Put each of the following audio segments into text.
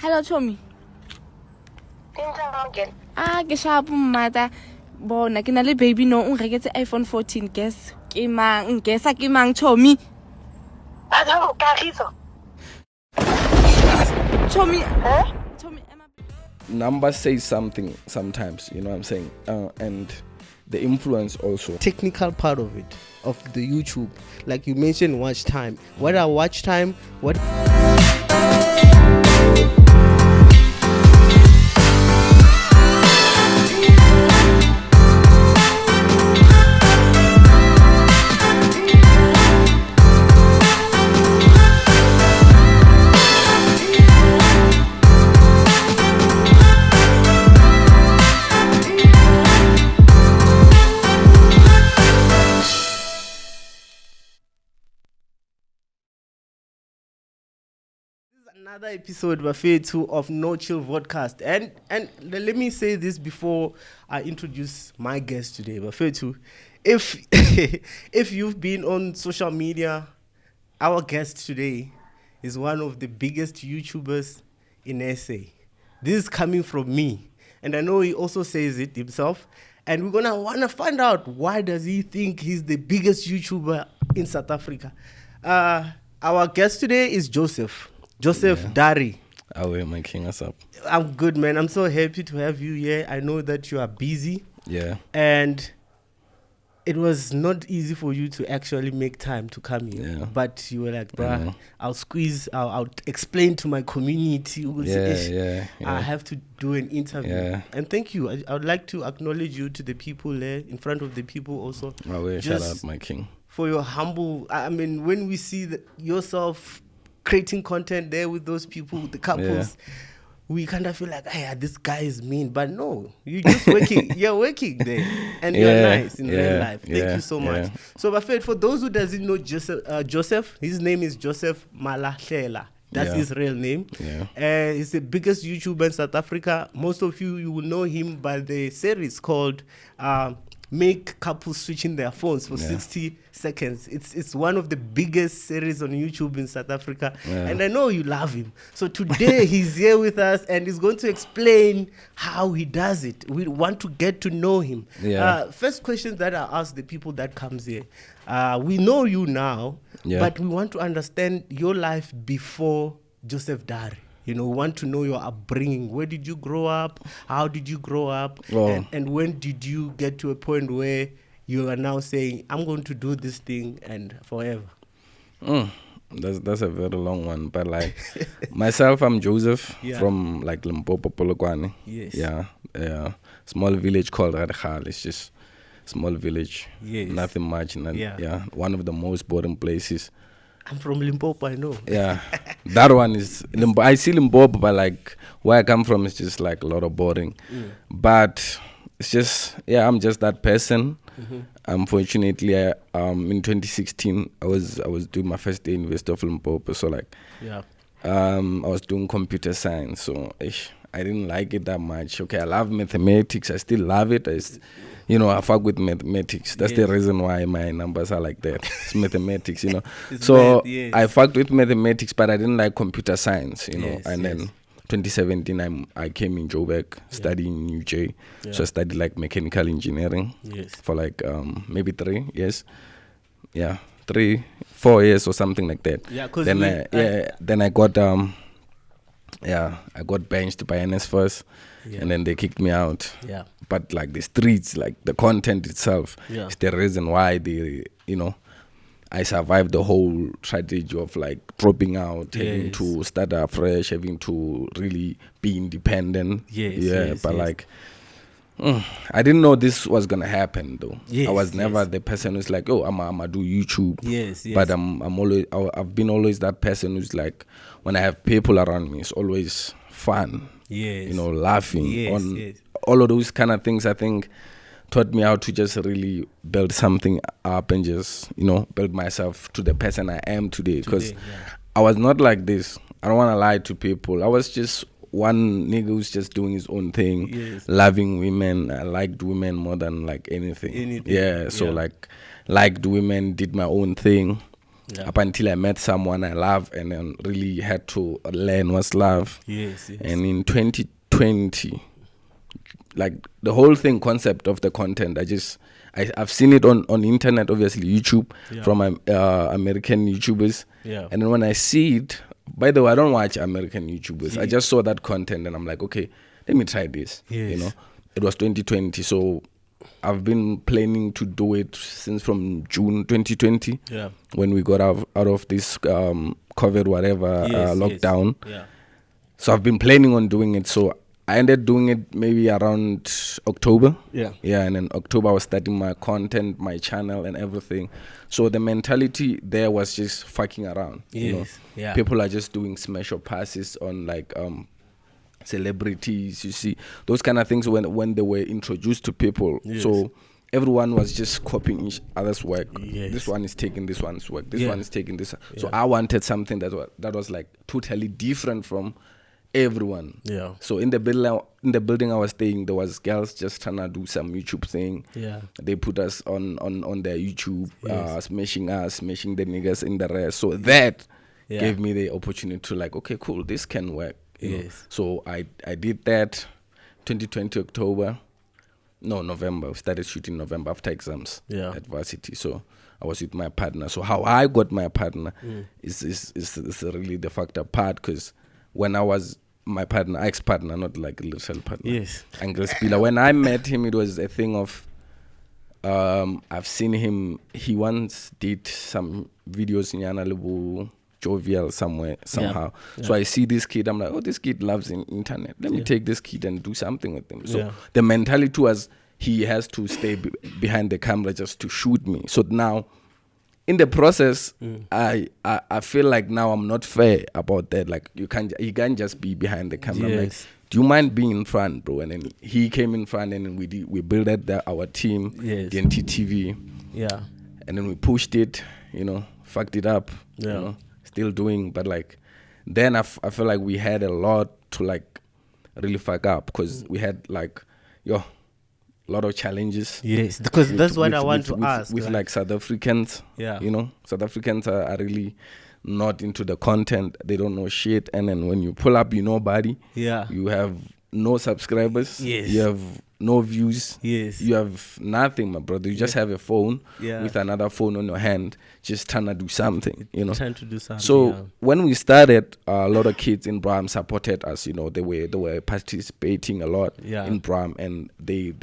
Hello, Chomi. Ke sharp mother. Bona ke na le baby no o reketse iPhone 14 guess. Ke mang Chomi? Chomi. Chomi. Numbers say something sometimes, you know what I'm saying? And the influence also. Technical part of it, of the YouTube. Like you mentioned, watch time. What are watch time? What? Another episode Bafetu of NoChill Vodcast, and let me say this before I introduce my guest today. Bafetu, if if you've been on social media, our guest today is one of the biggest YouTubers in SA. This is coming from me, and I know he also says it himself. And we're gonna wanna find out why does he think he's the biggest YouTuber in South Africa. Our guest today is Joseph Dary. Oh, wait, my king, what's up? I'm good, man. I'm so happy to have you here. I know that you are busy. Yeah. And it was not easy for you to actually make time to come here. Yeah. But you were like, bruh, I'll explain to my community. Yeah. I have to do an interview. Yeah. And thank you. I would like to acknowledge you to the people there, in front of the people also. Oh, wait, shout out, my king. For your humble, I mean, when we see yourself creating content there with those people, the couples, we kind of feel like, hey, this guy is mean. But no, you're just working. You're working there. And you're nice in real life. Thank you so much. So, Buffett, for those who doesn't know Joseph, his name is Joseph Malahlela. That's his real name. Yeah. He's the biggest YouTuber in South Africa. Most of you will know him by the series called Make Couples Switching Their Phones for 60 seconds. It's one of the biggest series on YouTube in South Africa. Yeah. And I know you love him. So today he's here with us and he's going to explain how he does it. We want to get to know him. Yeah. First question that I ask the people that comes here. We know you now, but we want to understand your life before Joseph Dary. You know, want to know your upbringing. Where did you grow up? How did you grow up? And when did you get to a point where you are now saying, I'm going to do this thing and forever? That's a very long one. But like myself, I'm Joseph from like Limpopo, Polokwane. Yes. Yeah. Small village called Radhal. It's just small village. Yes. Nothing much. One of the most boring places. I'm from Limpopo, I know. Yeah, that one is I see Limpopo, but like where I come from is just like a lot of boring. But it's just I'm just that person. Unfortunately, in 2016 I was doing my first day in University of Limpopo, so like I was doing computer science, so I didn't like it that much. Okay, I love mathematics, I still love it. I fuck with mathematics. That's the reason why my numbers are like that. It's mathematics, So I fucked with mathematics, but I didn't like computer science, And then 2017, I came in Joburg, studying in UJ. So I studied like mechanical engineering for like maybe 3 years. Yeah, 4 years or something like that. Yeah, cause then I got I got benched by NSFirst, and then they kicked me out. Yeah. But like the streets, like the content itself, is the reason why I survived the whole tragedy of like dropping out, having to start afresh, having to really be independent. Like I didn't know this was gonna happen though. I was never the person who's like, I'm gonna do YouTube. But I've been always that person who's like, when I have people around me, it's always fun. Laughing all of those kind of things. I think taught me how to just really build something up and just build myself to the person I am today. Because I was not like this. I don't want to lie to people. I was just one nigga who's just doing his own thing, loving women. I liked women more than like anything. So like liked women, did my own thing. up until I met someone I love and then really had to learn what's love. Yes. And in 2020, like the whole thing, concept of the content, I've seen it on internet, obviously YouTube, from American YouTubers. Yeah. And then when I see it, by the way, I don't watch American YouTubers. I just saw that content and I'm like, okay, let me try this. Yes. You know, it was 2020, so I've been planning to do it since from June 2020. Yeah. When we got out of this COVID whatever lockdown. Yes. Yeah. So I've been planning on doing it. So I ended doing it maybe around October. Yeah. Yeah, and in October I was starting my content, my channel and everything. So the mentality there was just fucking around. Yes. You know? Yeah. People are just doing smash or passes on like celebrities, you see. Those kind of things when they were introduced to people. Yes. So everyone was just copying each other's work. Yes. This one is taking this one's work. This one is taking this. So Yeah. I wanted something that was like totally different from everyone. Yeah. So in the building I was staying, there was girls just trying to do some YouTube thing. Yeah. They put us on their YouTube, Yes. smashing the niggas in the rest. So that Yeah. gave me the opportunity to like, okay, cool, this can work. You know? Yes. So I did that 2020 November. We started shooting November after exams at varsity. So I was with my partner. So how I got my partner is really the factor part, because when I was my partner, ex-partner, not like a little partner. Yes. Angel Spiller. When I met him, it was a thing of I've seen him. He once did some videos in Yanalibu, Jovial somehow. So I see this kid, I'm like, oh, this kid loves internet. Let me take this kid and do something with him. So the mentality was he has to stay behind the camera just to shoot me. So now, in the process, I feel like now I'm not fair about that. Like you can't just be behind the camera. I'm like, do you mind being in front, bro? And then he came in front, and then we built our team, the NTTV. Yeah. And then we pushed it, fucked it up, still doing. But like, then I feel like we had a lot to like really fuck up, because we had like, a lot of challenges. Yes, because that's what I want to ask. With like South Africans, South Africans are really not into the content. They don't know shit. And then when you pull up, nobody. Yeah. You have no subscribers. Yes. You have no views. Yes. You have nothing, my brother. You just have a phone with another phone on your hand, just trying to do something, Trying to do something. So when we started, a lot of kids in Bram supported us. They were participating a lot in Bram, and they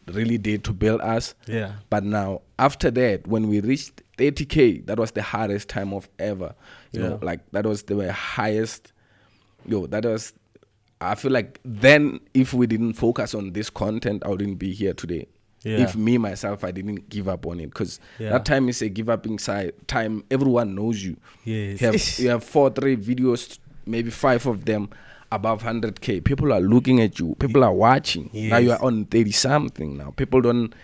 really did to build us. Yeah. But now after that, when we reached 30K, that was the hardest time of ever. Like that was the highest. That was. I feel like then if we didn't focus on this content, I wouldn't be here today. Yeah. If me, myself, I didn't give up on it. Because that time is a give up inside time. Everyone knows you. Yes. You have 4-3 videos, maybe 5 of them above 100K. People are looking at you. People are watching. Yes. Now you are on 30-something now. People don't...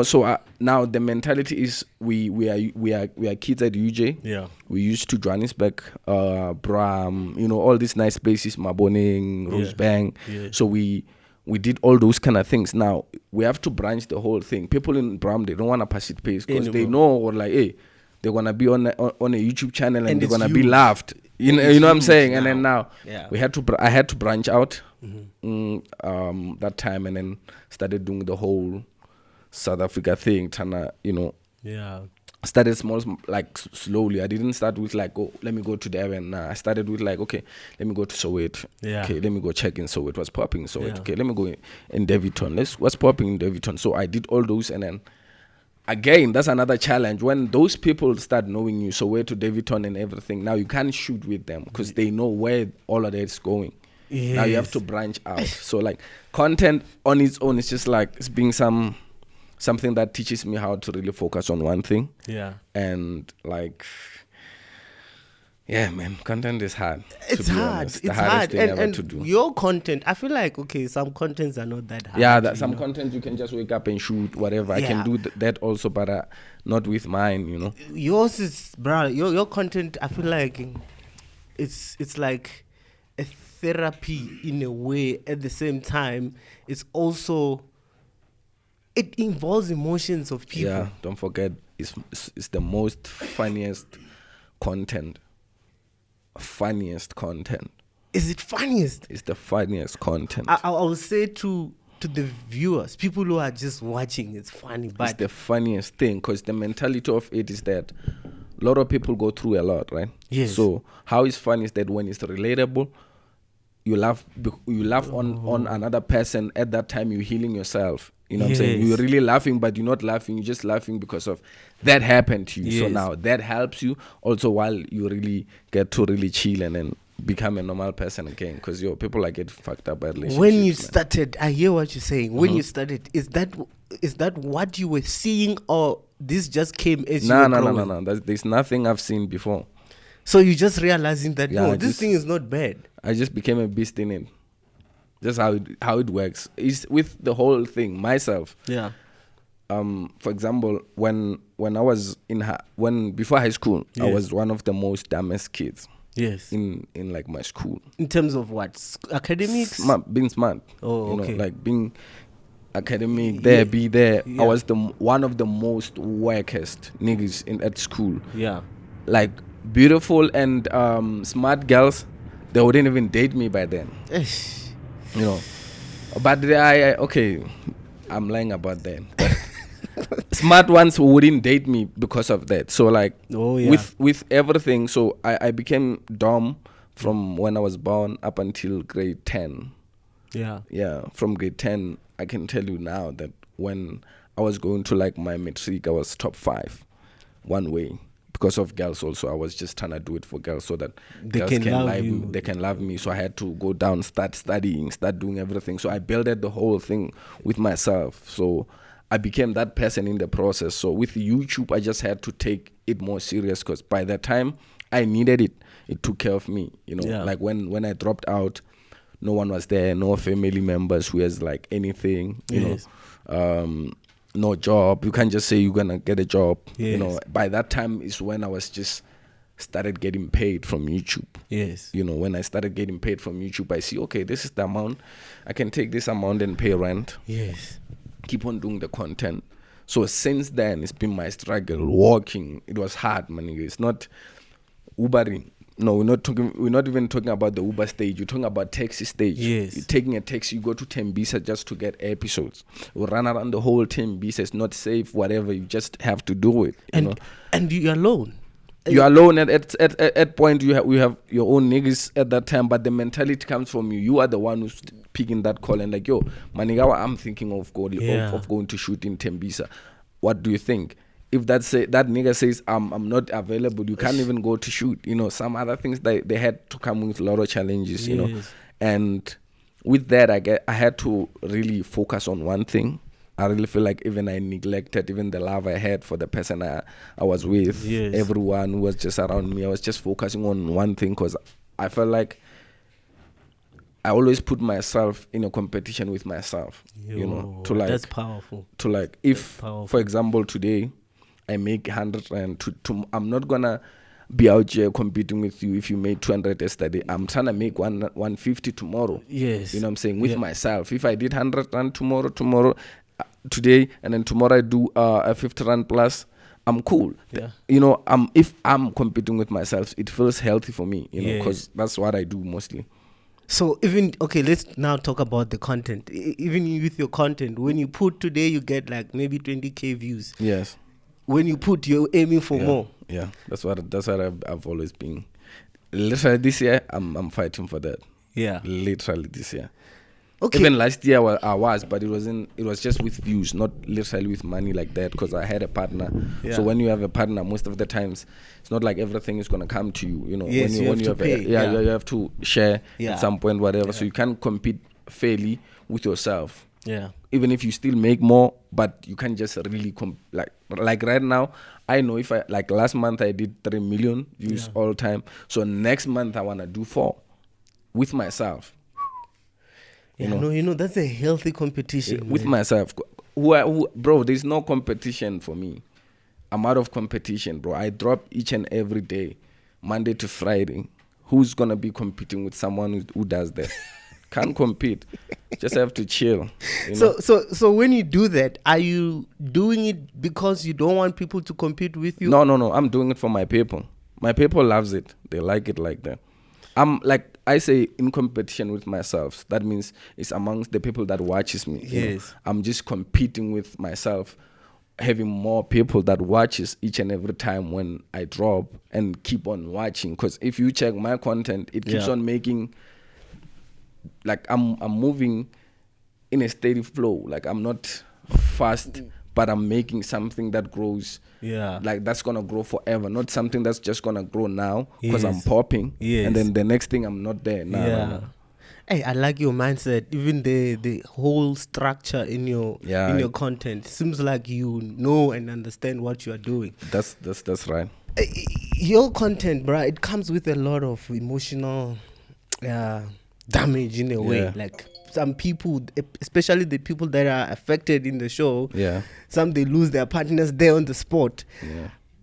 so now the mentality is we are kids at UJ. Yeah. We used to Johannesburg, Bram, all these nice places, Maboneng, Rosebank. Yeah. So we did all those kind of things. Now we have to branch the whole thing. People in Bram, they don't want to participate because they know, or like, hey, they're gonna be on a YouTube channel and they're gonna be laughed. You know what I'm saying? Now. And then now I had to branch out that time, and then started doing the whole South Africa thing, started small, like slowly. I didn't start with like, oh, let me go to Durban. Nah, I started with like, okay, let me go to Soweto. Yeah. Okay, let me go check in Soweto. What's popping in Soweto? Yeah. Okay, let me go in Davidton. What's popping in Davidton? So I did all those, and then again, that's another challenge. When those people start knowing you, Soweto, Davidton, and everything, now you can't shoot with them because they know where all of that is going. Yes. Now you have to branch out. So like content on its own is just like it's being something that teaches me how to really focus on one thing. Yeah. And like, yeah, man, content is hard. It's hard. It's the hardest thing ever to do. Your content, I feel like, okay, some contents are not that hard. Yeah, some content you can just wake up and shoot, whatever. Yeah. I can do that also, but not with mine, Yours is, bro, your content, I feel like it's like a therapy in a way. At the same time, it's also... It involves emotions of people. Yeah, don't forget, it's the most funniest content. Funniest content. Is it funniest? It's the funniest content. I will say to the viewers, people who are just watching, it's funny, but it's the funniest thing because the mentality of it is that a lot of people go through a lot, right? Yes. So how it's fun is that when it's relatable, you laugh on another person. At that time, you're healing yourself. You know what I'm saying? You're really laughing, but you're not laughing. You're just laughing because of that happened to you. Yes. So now that helps you also while you really get to really chill and then become a normal person again. Because people are get fucked up by relationships. When you started, I hear what you're saying. When you started, is that what you were seeing, or this just came as you were growing? No. There's nothing I've seen before. So you're just realizing that this thing is not bad. I just became a beast in it. Just how it works. It's with the whole thing myself. Yeah. For example, when I was before high school, I was one of the most dumbest kids. Yes. In like my school. In terms of what? Academics? Being smart. Oh, okay. Like being academic, be there. Yeah. I was one of the most wackest niggas at school. Yeah. Like beautiful and smart girls, they wouldn't even date me by then. You know. But I'm lying about that. Smart ones wouldn't date me because of that. So like with everything, so I became dumb from when I was born up until grade 10. Yeah, from grade 10 I can tell you now that when I was going to like my matric, I was top 5 one way because of girls. Also, I was just trying to do it for girls so that girls can love me. So I had to go down, start studying, start doing everything. So I built the whole thing with myself. So I became that person in the process. So with YouTube, I just had to take it more serious because by that time I needed it. It took care of me. Like when I dropped out, no one was there, no family members who has like anything, you know, no job. You can't just say you're gonna get a job. Yes. By that time is when I was just started getting paid from YouTube. Yes. When I started getting paid from YouTube, I see, okay, this is the amount. I can take this amount and pay rent. Yes. Keep on doing the content. So since then, it's been my struggle. Walking, it was hard, man. It's not Ubering. No, we're not even talking about the Uber stage. You're talking about taxi stage. Yes. You're taking a taxi, you go to Tembisa just to get episodes. You run around the whole Tembisa. It's not safe, whatever. You just have to do it. And you're alone. You're alone at point you have your own niggas at that time, but the mentality comes from you. You are the one who's picking that call and like, yo, Manigawa, I'm thinking of going to shoot in Tembisa. What do you think? If that nigga says I'm not available, you can't even go to shoot. Some other things they had to come with a lot of challenges. And with that I had to really focus on one thing. I really feel like even I neglected even the love I had for the person I was with. Yes. Everyone who was just around me. I was just focusing on one thing because I felt like I always put myself in a competition with myself. That's powerful. To like, if for example today I make 100 rand, I'm not gonna be out here competing with you if you made 200 yesterday. I'm trying to make 150 tomorrow. Yes. You know what I'm saying? With myself. If I did 100 rand tomorrow, today, and then tomorrow I do a 50 rand plus, I'm cool. Yeah. If I'm competing with myself, it feels healthy for me, because that's what I do mostly. So let's now talk about the content. Even with your content, when you put today, you get like maybe 20k views. Yes. When you put, you're aiming for more. Yeah, that's what I've always been. Literally this year, I'm fighting for that. Yeah. Literally this year. Okay. Even last year I was, but it was just with views, not literally with money like that, because I had a partner. Yeah. So when you have a partner, most of the times it's not like everything is gonna come to you. Yes, when you have to pay. You have to share at some point, whatever. Yeah. So you can't compete fairly with yourself. Yeah. Even if you still make more, but you can't just really like right now. I know if I like last month I did 3 million views all the time. So next month I wanna do 4 with myself. That's a healthy competition with myself. Bro, there's no competition for me. I'm out of competition, bro. I drop each and every day, Monday to Friday. Who's gonna be competing with someone who does that? Can't compete. Just have to chill. So when you do that, are you doing it because you don't want people to compete with you? No. I'm doing it for my people. My people loves it. They like it like that. I'm like I say in competition with myself. That means it's amongst the people that watches me. Yes. I'm just competing with myself, having more people that watches each and every time when I drop and keep on watching. Because if you check my content, it keeps on making, like I'm moving in a steady flow. Like I'm not fast, but I'm making something that grows. Yeah. Like that's gonna grow forever, not something that's just gonna grow now because I'm Yes. popping. Yes. And then the next thing I'm not there. No. Hey, I like your mindset. Even the whole structure in your content seems like you know and understand what you are doing. That's right. Your content, bro, it comes with a lot of emotional damage in a way. Like some people, especially the people that are affected in the show, some they lose their partners there on the spot.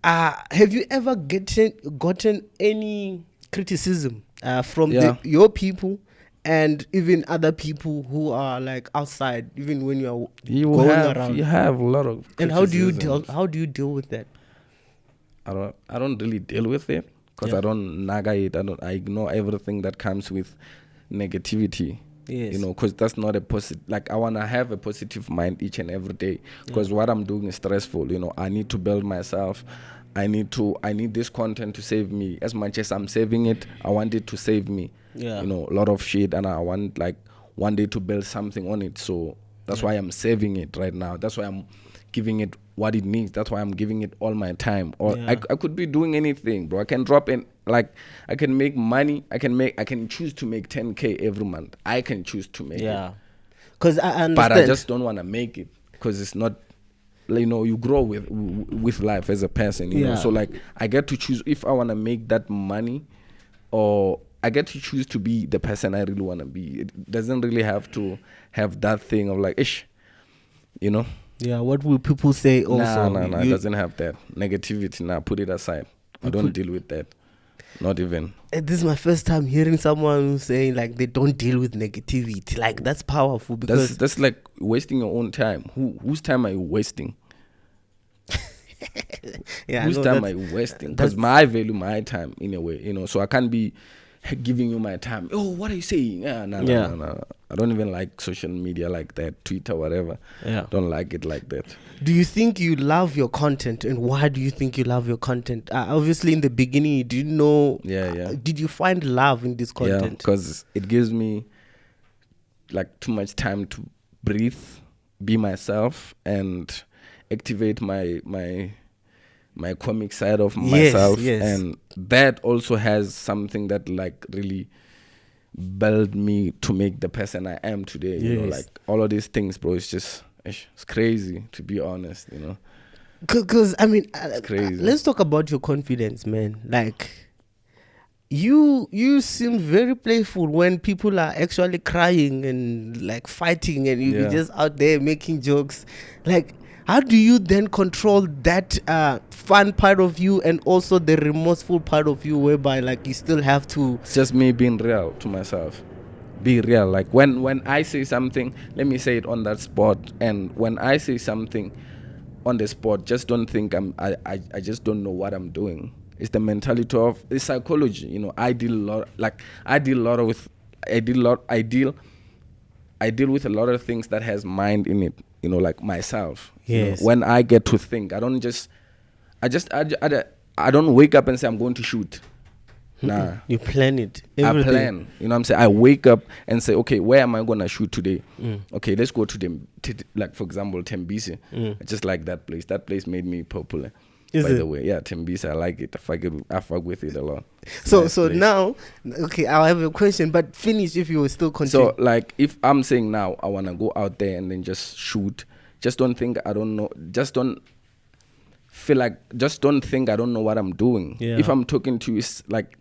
Have you ever gotten any criticism from your people and even other people who are like outside, even when you are around? You have a lot of criticism. And how do you deal with that? I don't really deal with it because I don't naga it. I ignore everything that comes with negativity. Yes. You know, because that's not a positive. Like I wanna have a positive mind each and every day. Because what I'm doing is stressful. You know, I need to build myself. I need this content to save me. As much as I'm saving it, I want it to save me. You know, a lot of shit, and I want like one day to build something on it. So that's why I'm saving it right now. That's why I'm giving it what it needs. That's why I'm giving it all my time. Or I could be doing anything, bro. I can drop in, like I can make money. I can choose to make 10K every month. I can choose to make it. Because I understand. But I just don't want to make it because it's not. You know, you grow with life as a person. You know, so like I get to choose if I want to make that money, or I get to choose to be the person I really want to be. It doesn't really have to have that thing of like, ish, you know. Yeah, what will people say also? No, it doesn't have that. Negativity, put it aside. I don't deal with that. Not even. This is my first time hearing someone saying like they don't deal with negativity. Like that's powerful because... That's like wasting your own time. Whose time are you wasting? Whose time are you wasting? Because I value my time in a way, you know, so I can't be giving you my time. Oh, what are you saying? No. I don't even like social media like that, Twitter, whatever. Don't like it like that. Do you think you love your content, and why do you think you love your content? Obviously, in the beginning, you didn't know. Did you find love in this content? Yeah, because it gives me like too much time to breathe, be myself, and activate my comic side of myself. And that also has something that like really built me to make the person I am today. You know, like all of these things, bro, it's crazy, to be honest, you know. Because I mean, crazy. Let's talk about your confidence, man. Like you seem very playful when people are actually crying and like fighting, and you be just out there making jokes. Like, how do you then control that fun part of you and also the remorseful part of you, whereby like you still have to... It's just me being real to myself. Be real. Like when I say something, let me say it on that spot. And when I say something on the spot, just don't think I just don't know what I'm doing. It's the mentality of it's psychology. You know, I deal with a lot of things that has mind in it. You know, like myself. You know, when I get to think, I don't wake up and say I'm going to shoot. Nah. You plan it. Everything. I plan. You know what I'm saying? I wake up and say, okay, where am I going to shoot today? Okay, let's go to like, for example, Tembise. I just like that place. That place made me popular. By the way, Tembise, I like it. I fuck with it a lot. So now, okay, I'll have a question, but finish if you will still continue. So, like, if I'm saying now I want to go out there and then just shoot, just don't think I don't know. Just don't think I don't know what I'm doing. If I'm talking to you, it's like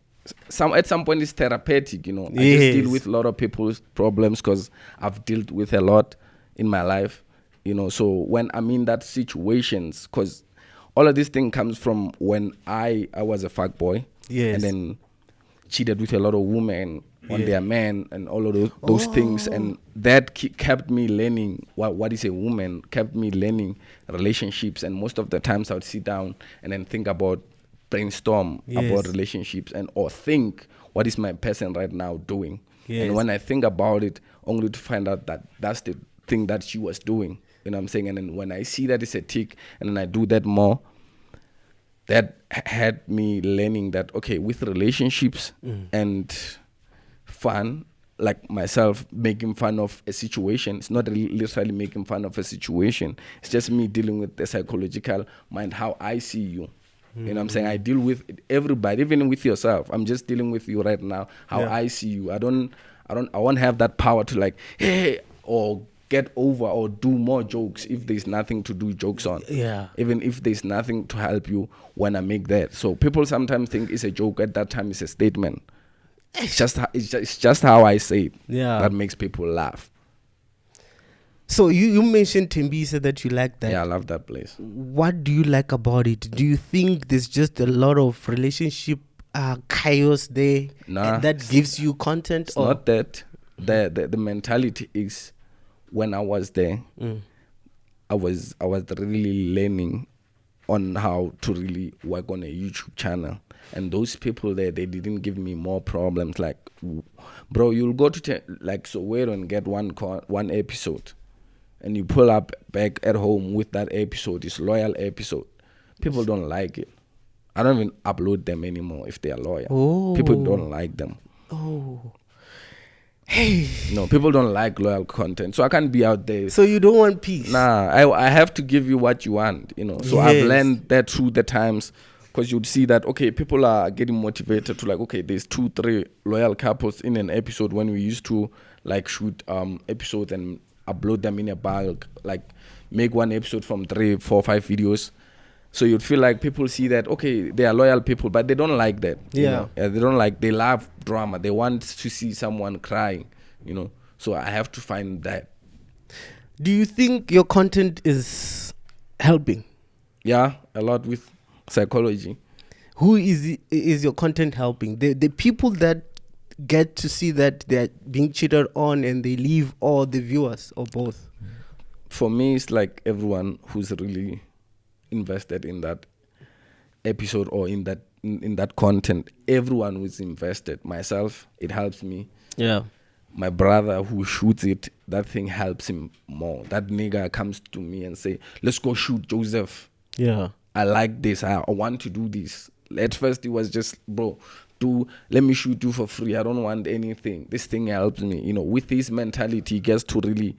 at some point it's therapeutic, you know. I just deal with a lot of people's problems because I've dealt with a lot in my life, you know. So when I'm in that situations, because all of this thing comes from when I was a fuck boy, and then cheated with a lot of women on their men and all of those things, and that kept me learning what is a woman, kept me learning relationships. And most of the times I would sit down and then think about brainstorm Yes. about relationships and or think what is my person right now doing. Yes. And when I think about it, only to find out that that's the thing that she was doing. You know what I'm saying? And then when I see that it's a tick, and then I do that more, that had me learning that, okay, with relationships and fun, like myself making fun of a situation, it's not really literally making fun of a situation. It's just me dealing with the psychological mind, how I see you. You know what I'm saying? I deal with everybody, even with yourself. I'm just dealing with you right now, how I see you. I won't have that power to like, hey, or get over or do more jokes if there's nothing to do jokes on. Yeah. Even if there's nothing to help you when I make that. So people sometimes think it's a joke. At that time, it's a statement. It's just how I say it. Yeah. That makes people laugh. So you mentioned Tembisa that you like that. Yeah, I love that place. What do you like about it? Do you think there's just a lot of relationship chaos there Nah, that gives you content? It's not that. The mentality is, when I was there, I was really learning on how to really work on a YouTube channel. And those people there, they didn't give me more problems. Like, bro, you'll go to Soweto and get one episode, and you pull up back at home with that episode. It's loyal episode. People don't like it. I don't even upload them anymore if they are loyal. Oh. People don't like them. Oh. Hey. No, people don't like loyal content. So I can't be out there. So you don't want peace? Nah, I have to give you what you want, you know. So I've learned that through the times, because you'd see that, okay, people are getting motivated to like, okay, there's 2-3 loyal couples in an episode, when we used to like shoot episodes and upload them in a bulk, like make one episode from 3, 4, 5 videos. So you'd feel like people see that, okay, they are loyal people, but they don't like that. Yeah. You know? They love drama. They want to see someone crying, you know. So I have to find that. Do you think your content is helping? Yeah, a lot with psychology. Who is your content helping? The people that get to see that they're being cheated on and they leave, or the viewers, or both? For me, it's like everyone who's really invested in that episode or in that content. Everyone who's invested. Myself, it helps me. Yeah. My brother who shoots it, that thing helps him more. That nigga comes to me and say, let's go shoot Joseph. Yeah. I like this. I want to do this. At first it was just, bro, let me shoot you for free. I don't want anything. This thing helps me. You know, with his mentality, he gets to really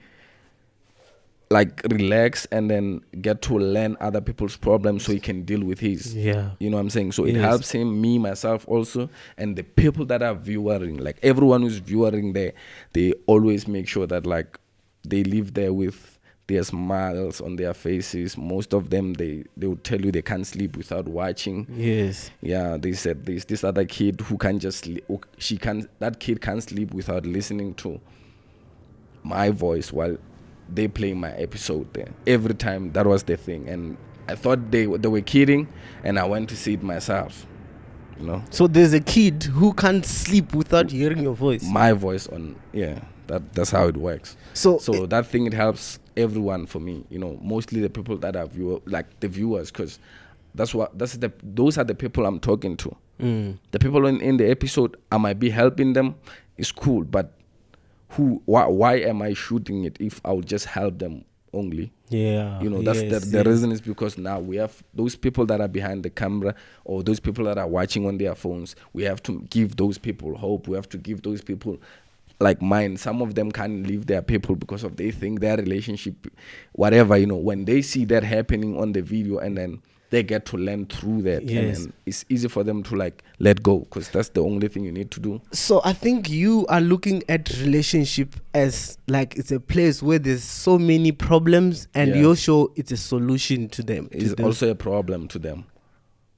like relax and then get to learn other people's problems so he can deal with his. Yeah. You know what I'm saying? So it helps him, me, myself also, and the people that are viewing, like everyone who's viewing there, they always make sure that like they live there with their smiles on their faces. Most of them, they will tell you they can't sleep without watching. Yes. Yeah, they said this other kid who can't just sleep, that kid can't sleep without listening to my voice while they play my episode there. Every time, that was the thing. And I thought they were kidding, and I went to see it myself. You know? So there's a kid who can't sleep without hearing your voice. My voice on, that's how it works. So that thing, it helps everyone for me. You know, mostly the people that are the viewers, because those are the people I'm talking to. The people in the episode, I might be helping them. It's cool, but why am I shooting it if I would just help them only? Yeah. You know, that's the reason is because now we have those people that are behind the camera, or those people that are watching on their phones. We have to give those people hope. We have to give those people like mine. Some of them can't leave their people because of they think their relationship, whatever, you know, when they see that happening on the video, and then they get to learn through that. Yes. And then it's easy for them to like let go, because that's the only thing you need to do. So I think you are looking at relationship as like it's a place where there's so many problems, and your show, it's a solution to them. It's also a problem to them,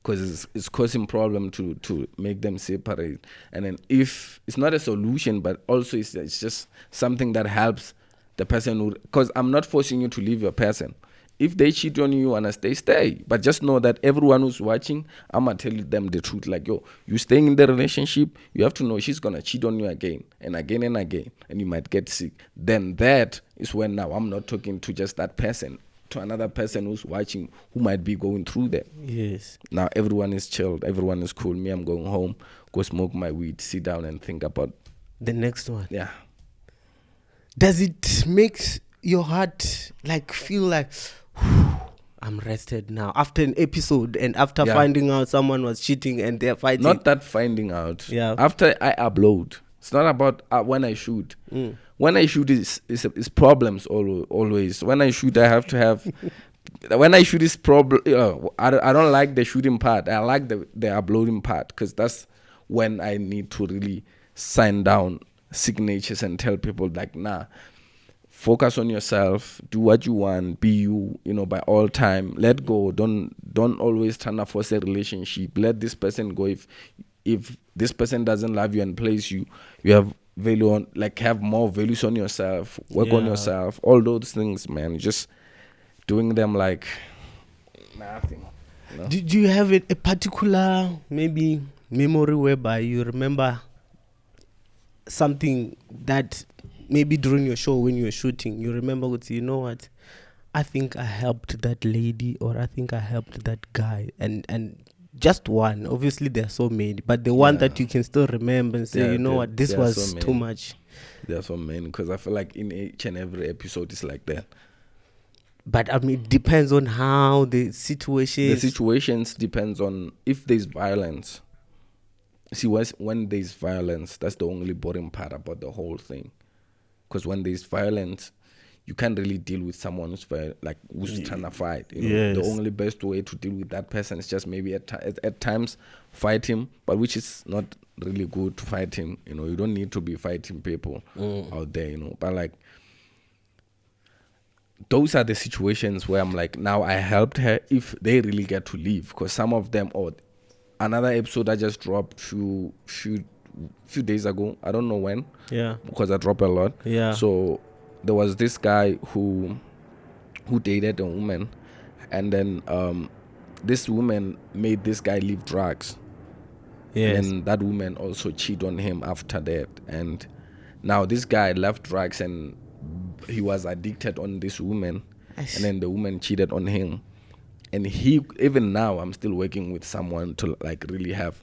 because it's causing problem to make them separate. And then if it's not a solution, but also it's just something that helps the person who, because I'm not forcing you to leave your person. If they cheat on you and stay. But just know that everyone who's watching, I'm going to tell them the truth. Like, yo, you staying in the relationship, you have to know she's going to cheat on you again and again and again, and you might get sick. Then that is when now I'm not talking to just that person, to another person who's watching who might be going through that. Yes. Now everyone is chilled, everyone is cool. Me, I'm going home, go smoke my weed, sit down and think about the next one. Yeah. Does it make your heart like feel like I'm rested now after an episode and after finding out someone was cheating and they're fighting? Not that finding out. Yeah. After I upload. It's not about when I shoot. When I shoot is problems always. When I shoot, I have to have. When I shoot is problem. I don't like the shooting part. I like the uploading part because that's when I need to really sign down signatures and tell people like, nah, focus on yourself, do what you want, be you, by all time. Let go. Don't always try to force a relationship. Let this person go. If this person doesn't love you and place you, you have value on, like, have more values on yourself, work on yourself, all those things, man. Just doing them like nothing. Do you have a particular maybe memory whereby you remember something that maybe during your show when you were shooting, you remember, you know what, I think I helped that lady, or I think I helped that guy, and just one. Obviously there are so many, but the one that you can still remember and say, what, this was so too much. There are so many, because I feel like in each and every episode it's like that. But I mean, it depends on how the situations depends on if there's violence. See, when there's violence, that's the only boring part about the whole thing. Because when there's violence, you can't really deal with someone who's trying to fight. The only best way to deal with that person is just maybe at times fight him, but which is not really good to fight him. You don't need to be fighting people out there. But like, those are the situations where I'm like, now I helped her if they really get to leave. Because some of them, another episode I just dropped few days ago. I don't know when. Yeah. Because I drop a lot. Yeah. So there was this guy who dated a woman, and then this woman made this guy leave drugs. Yes. And that woman also cheated on him after that. And now this guy left drugs and he was addicted on this woman. And then the woman cheated on him. And even now, I'm still working with someone to like really have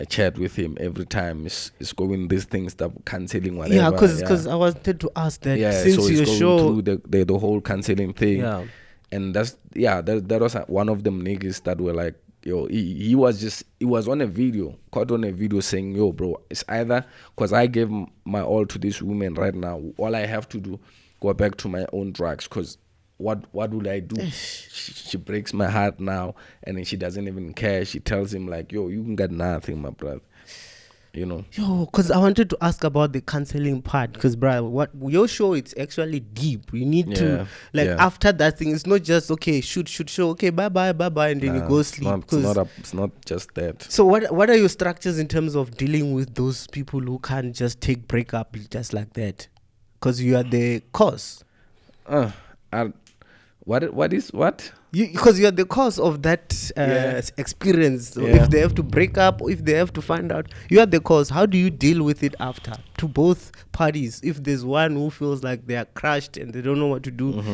a chat with him every time. It's going these things, that counseling, whatever. Yeah, because I wanted to ask that. Yeah, since so your going show through the whole counseling thing. Yeah, and that was one of them niggas that were like, yo, he was on a video, caught on a video saying, yo, bro, it's either because I gave my all to this woman right now, all I have to do, go back to my own drugs, because what would I do? She breaks my heart now, and then she doesn't even care. She tells him like, yo, you can get nothing, my brother. Yo, because I wanted to ask about the counseling part, because brother, what your show, it's actually deep. You need to after that thing, it's not just okay, shoot, show, okay, bye, and then you go sleep. It's not just that. So what are your structures in terms of dealing with those people who can't just take breakup just like that? Because you are the cause. What is what? Because you're the cause of that experience. So if they have to break up, if they have to find out, you are the cause. How do you deal with it after, to both parties? If there's one who feels like they are crushed and they don't know what to do,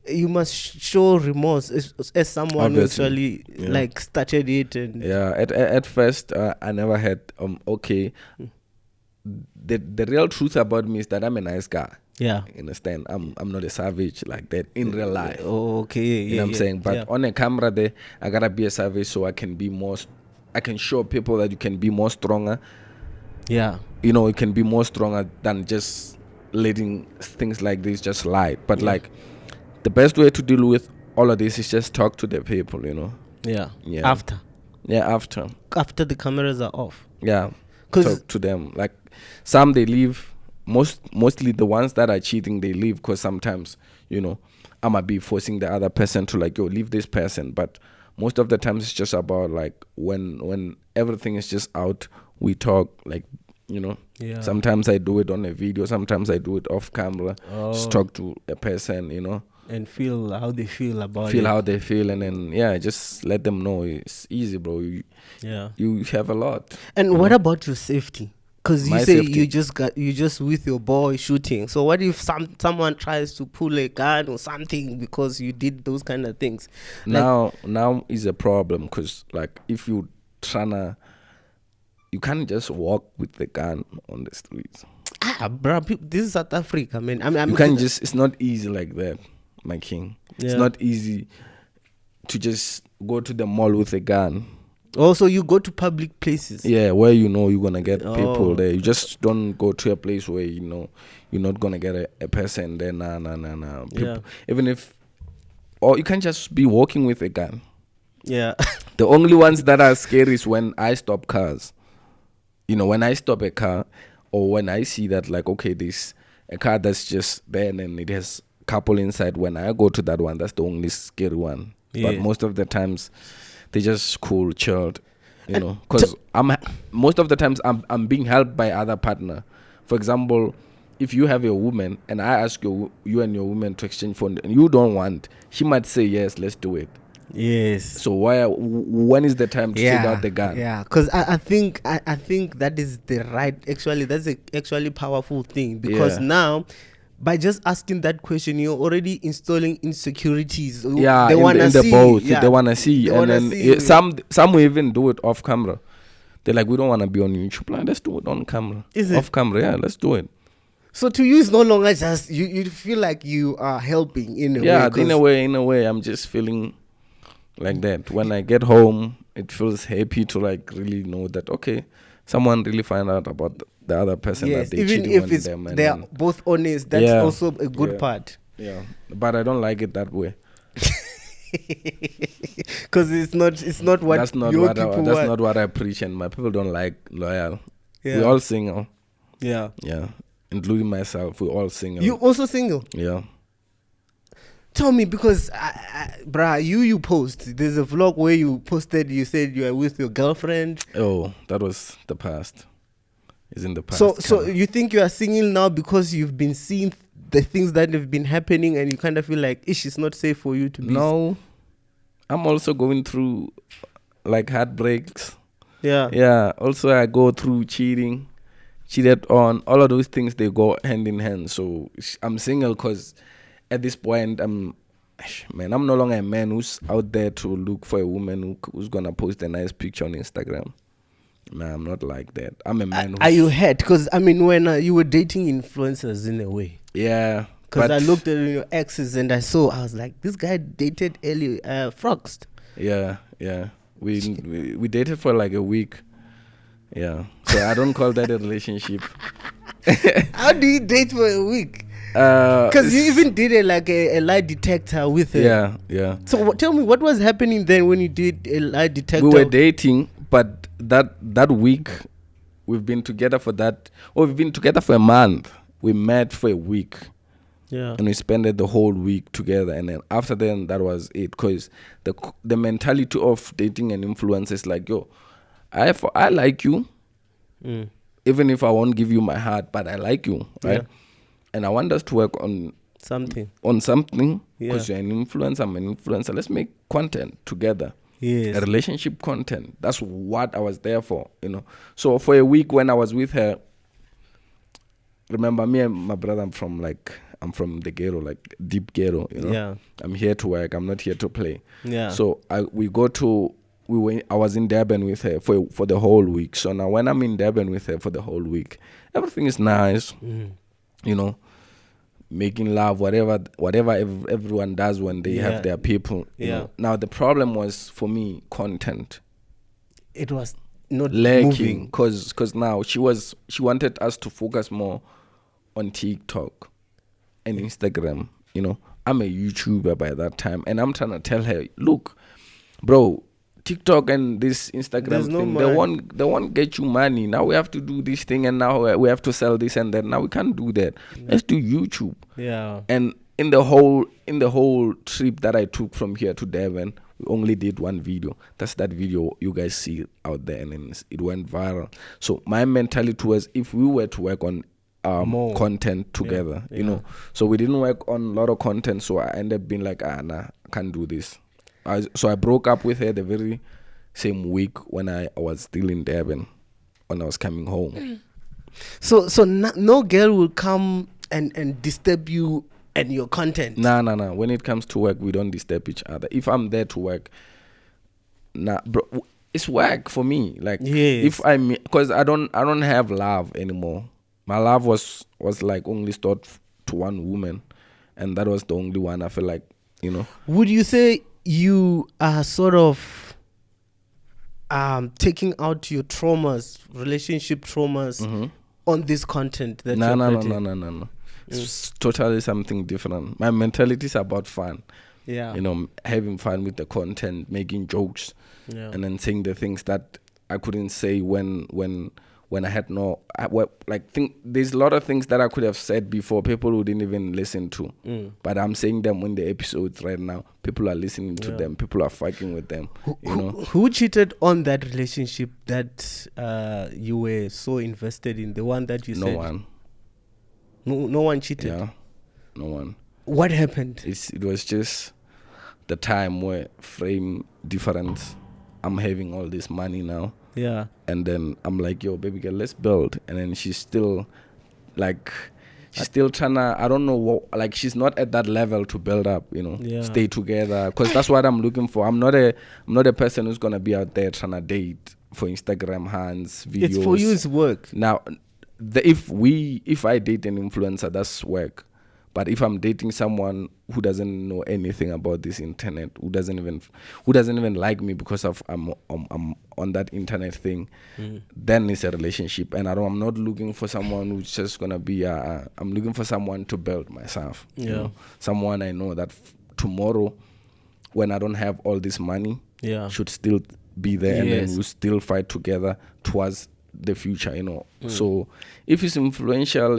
you must show remorse as someone who actually like started it. And at first I never had okay. The real truth about me is that I'm a nice guy. Yeah, you understand? I'm not a savage like that in real life. Oh, okay. You know what I'm saying? But on a camera there, I gotta be a savage so I can be more. I can show people that you can be more stronger. Yeah. You can be more stronger than just letting things like this just slide. But like, the best way to deal with all of this is just talk to the people. Yeah. After the cameras are off. Yeah. Talk to them. Like, some they leave. Mostly the ones that are cheating, they leave because sometimes, I might be forcing the other person to like, yo, leave this person. But most of the times it's just about like when everything is just out, we talk like, Sometimes I do it on a video, sometimes I do it off camera. Just talk to a person, and feel how they feel about it. Feel how they feel, and then just let them know it's easy, bro. You have a lot. And what about your safety? Because you My say safety. you just with your boy shooting. So what if someone tries to pull a gun or something because you did those kind of things? Now is a problem because like if you tryna, you can't just walk with the gun on the streets. Bro, this is South Africa, man. You can't just. It's not easy like that, my king. It's not easy to just go to the mall with a gun. Also, you go to public places. Yeah, where you know you're gonna get people there. You just don't go to a place where you know you're not gonna get a person there. Nah. People, even if, or you can just be walking with a gun. Yeah. The only ones that are scary is when I stop cars. You know, when I stop a car, or when I see that like, okay, this a car that's just there and then it has couple inside. When I go to that one, that's the only scary one. Yeah. But most of the times, they just cool, chilled, you know. Because most of the times I'm being helped by other partner. For example, if you have a woman and I ask you and your woman to exchange phone and you don't want, she might say yes, let's do it. Yes. So when is the time to take out the gun? Yeah, because I think that is the right. Actually, that's a actually powerful thing because now, by just asking that question, you're already installing insecurities. Yeah, they want to see. Both. Yeah, they want to see, and then see. Some will even do it off camera. They're like, we don't want to be on YouTube. Like, let's do it on camera. Is it off camera? Yeah, let's do it. So to you, it's no longer just you feel like you are helping in a way. Yeah, in a way, I'm just feeling like that. When I get home, it feels happy to like really know that okay, someone really find out about the other person that they even cheating if on it's them. they are both honest, that's also a good part. Yeah, but I don't like it that way. Because it's not what that's not your what people that's want. not what I preach, and my people don't like loyal. Yeah. We all single. Yeah, including myself. We all single. You also single? Yeah. Tell me, because bruh, you post. There's a vlog where you posted. You said you are with your girlfriend. Oh, that was the past. It's in the past. So you think you are single now because you've been seeing the things that have been happening, and you kind of feel like it's not safe for you to be. No, I'm also going through like heartbreaks. Yeah. Also, I go through cheated on. All of those things, they go hand in hand. So I'm single because at this point, I'm no longer a man who's out there to look for a woman who's gonna post a nice picture on Instagram. Nah, I'm not like that. I'm a man. Are you hurt? Because I mean, when you were dating influencers in a way. Yeah. Because I looked at your exes and I was like, this guy dated Ellie Frost. Yeah. We dated for like a week. Yeah. So I don't call that a relationship. How do you date for a week? Because you even did a lie detector with her. Yeah. So tell me, what was happening then when you did a lie detector? We were dating, but that week we've been together for we've been together for a month. We met for a week. Yeah. And we spent the whole week together, and then after then that was it. Because the mentality of dating an influencer is like, yo, I like you, even if I won't give you my heart, but I like you, right? Yeah. And I want us to work on something because you're an influencer, I'm an influencer. Let's make content together. Yes. A relationship content. That's what I was there for, you know. So for a week when I was with her, remember me and my brother, I'm from the ghetto, like deep ghetto, you know. Yeah. I'm here to work. I'm not here to play. Yeah. So I was in Durban with her for the whole week. So now when I'm in Durban with her for the whole week, everything is nice. You know, making love, whatever everyone does when they have their people. You know? Now the problem was for me content. It was not lacking because now she wanted us to focus more on TikTok and Instagram. You know, I'm a YouTuber by that time, and I'm trying to tell her, look, bro, TikTok and this Instagram thing, they won't get you money. Now we have to do this thing, and now we have to sell this and that. Now we can't do that. Let's do YouTube. Yeah. And in the whole trip that I took from here to Devon, we only did one video. That's that video you guys see out there, and then it went viral. So my mentality was, if we were to work on more content together, you know. So we didn't work on a lot of content. So I ended up being like, nah, I can't do this. So I broke up with her the very same week when I was still in Durban, when I was coming home. So no girl will come and disturb you and your content. No. When it comes to work, we don't disturb each other. If I'm there to work, bro, it's work for me. Like, yes. if because I don't have love anymore. My love was like only stored to one woman, and that was the only one. I feel like, you know. Would you say you are sort of taking out your traumas, relationship traumas, on this content that you're creating? No. It's totally something different. My mentality is about fun. Yeah. You know, having fun with the content, making jokes, and then saying the things that I couldn't say when I had there's a lot of things that I could have said before people wouldn't even listen to. But I'm saying them in the episodes right now. People are listening to them. People are fucking with them. Who cheated on that relationship that you were so invested in? The one that you said? No one. No one cheated? Yeah, no one. What happened? It was just the time where frame difference. I'm having all this money now. Yeah. And then I'm like, yo, baby girl, let's build. And then she's still trying to, I don't know what, like, she's not at that level to build up, you know, stay together. Because that's what I'm looking for. I'm not a person who's going to be out there trying to date for Instagram hands, videos. It's for you, it's work. Now, if I date an influencer, that's work. But if I'm dating someone who doesn't know anything about this internet, who doesn't even like me because of I'm on that internet thing, then it's a relationship. And I'm not looking for someone who's just gonna be. I'm looking for someone to build myself. Yeah. You know? Someone I know that tomorrow, when I don't have all this money, should still be there, and then we'll still fight together towards the future. You know. So if it's influential,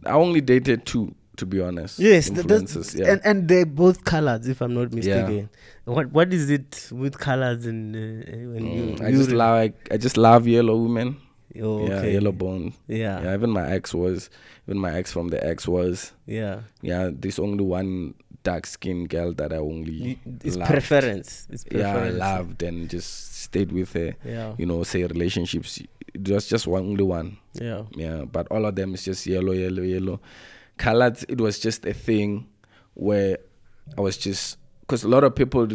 I only dated two, to be honest. Yes, influencers, and they're both colors, if I'm not mistaken. What is it with colors and when you? I just love yellow women. Oh, yeah, okay. yellow bone. Yeah. Even my ex from the ex was. Yeah. There's only one dark skinned girl that I only. It's loved. preference. I loved and just stayed with her. Yeah. You know, say relationships. It was just only one. Yeah. Yeah, but all of them is just yellow. Colored, it was just a thing where I was just, because a lot of people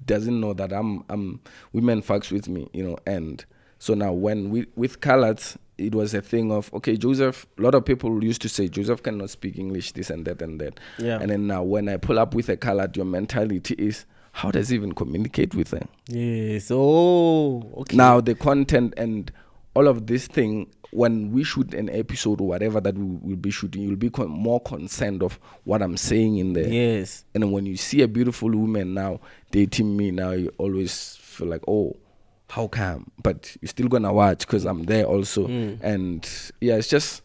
doesn't know that I'm women fucks with me, you know, and so now when with colored, it was a thing of, okay, Joseph, a lot of people used to say Joseph cannot speak English, this and that and that. Yeah. And then now when I pull up with a colored, your mentality is, how does he even communicate with them? Yes. Oh, okay. Now the content and all of this thing, when we shoot an episode or whatever that we will be shooting, you'll be more concerned of what I'm saying in there. Yes. And then when you see a beautiful woman now dating me, now you always feel like, oh, how come? But you're still gonna watch because I'm there also. And it's just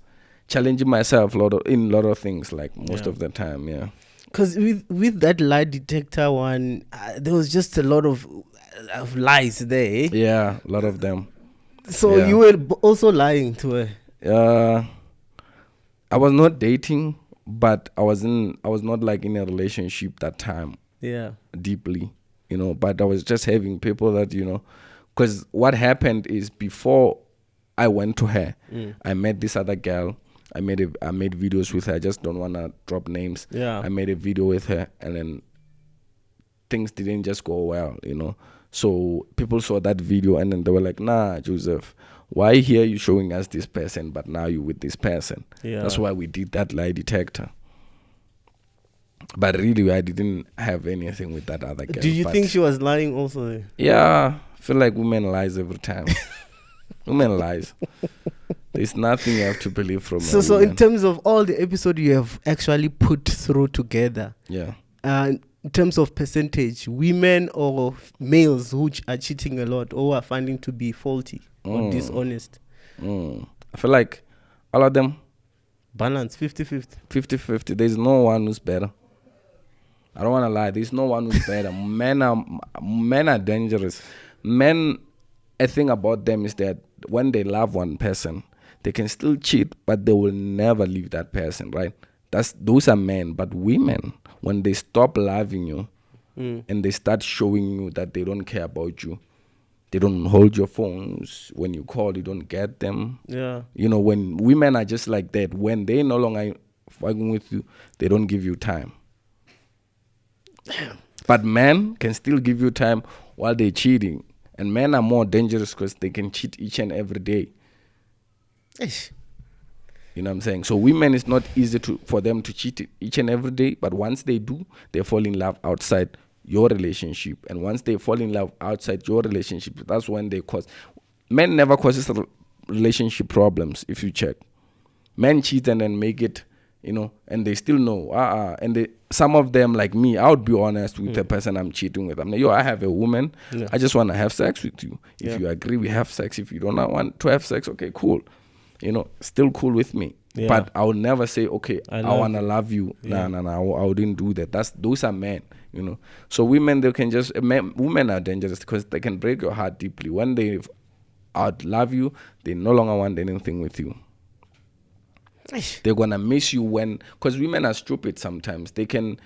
challenging myself in a lot of things, like most of the time. Yeah. Because with that lie detector one, there was just a lot of lies there. Yeah, a lot of them. So you were also lying to her. I was not dating, but I was not like in a relationship that time. Yeah. Deeply, you know. But I was just having people that, you know, because what happened is before I went to her, I met this other girl. I made videos with her. I just don't want to drop names. Yeah. I made a video with her, and then things didn't just go well, you know. So people saw that video and then they were like, nah, Joseph, why here you showing us this person, but now you with this person? Yeah. That's why we did that lie detector. But really, I didn't have anything with that other girl. Do you think she was lying also? Yeah, I feel like women lies every time. Women lies. There's nothing you have to believe from a So woman. in terms of all the episodes you have actually put through together, in terms of percentage, women or males who are cheating a lot or are finding to be faulty or dishonest? I feel like all of them. Balance, 50-50. 50-50. There's no one who's better. I don't want to lie. There's no one who's better. Men are dangerous. Men, a thing about them is that when they love one person, they can still cheat, but they will never leave that person, right? Those are men. But women, when they stop loving you and they start showing you that they don't care about you, They don't hold your phones. When you call, you don't get them. Yeah. You know, when women are just like that, when they no longer fucking with you, they don't give you time. Damn. But men can still give you time while they're cheating. And men are more dangerous because they can cheat each and every day. Eish. You know what I'm saying? So women, it's not easy for them to cheat each and every day. But once they do, they fall in love outside your relationship. And once they fall in love outside your relationship, that's when they cause. Men never causes relationship problems, if you check. Men cheat and then make it, you know, and they still know. And some of them, like me, I would be honest with the person I'm cheating with. I'm like, I have a woman. Yeah. I just want to have sex with you. If you agree, we have sex. If you don't want to have sex, okay, cool. You know, still cool with me. Yeah. But I would never say, okay, I want to love you. Yeah. No, I wouldn't do that. Those are men, you know. So women, women are dangerous because they can break your heart deeply. When they outlove you, they no longer want anything with you. They're going to miss you because women are stupid sometimes. They can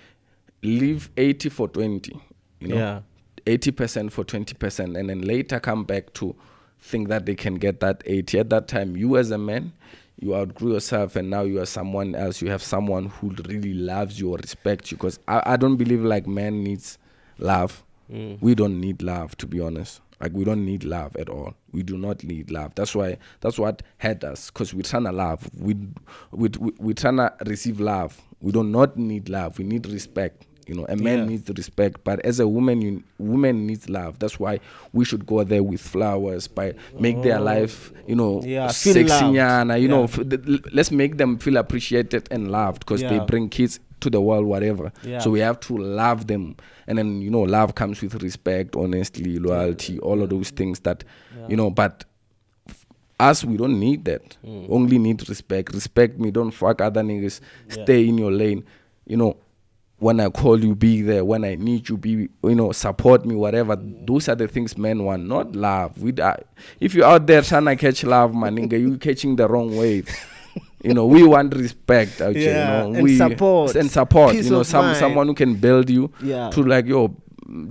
leave 80 for 20, you know, 80% for 20%, and then later come back to think that they can get that 80. At that time, you as a man, you outgrew yourself, and now you are someone else. You have someone who really loves you or respects you, because I don't believe like man needs love. We don't need love, to be honest. Like, we don't need love at all. We do not need love. That's what hurt us, because we're trying to love. We're trying to receive love. We do not need love. We need respect. You know, a man needs respect, but as a woman, woman needs love. That's why we should go there with flowers, make their life, you know, sexy, you know. Let's make them feel appreciated and loved, because they bring kids to the world, whatever. So we have to love them, and then, you know, love comes with respect, honesty, loyalty, all of those things that, you know. But us, we don't need that. Only need respect. Respect me. Don't fuck other niggas. Stay in your lane. You know. When I call you, be there. When I need you, be, you know, support me, whatever. Those are the things men want, not love. If you're out there trying to catch love, man, nigga, you catching the wrong wave. You know, we want respect out here, you know. And support. And support. Peace, you know, someone who can build you to like,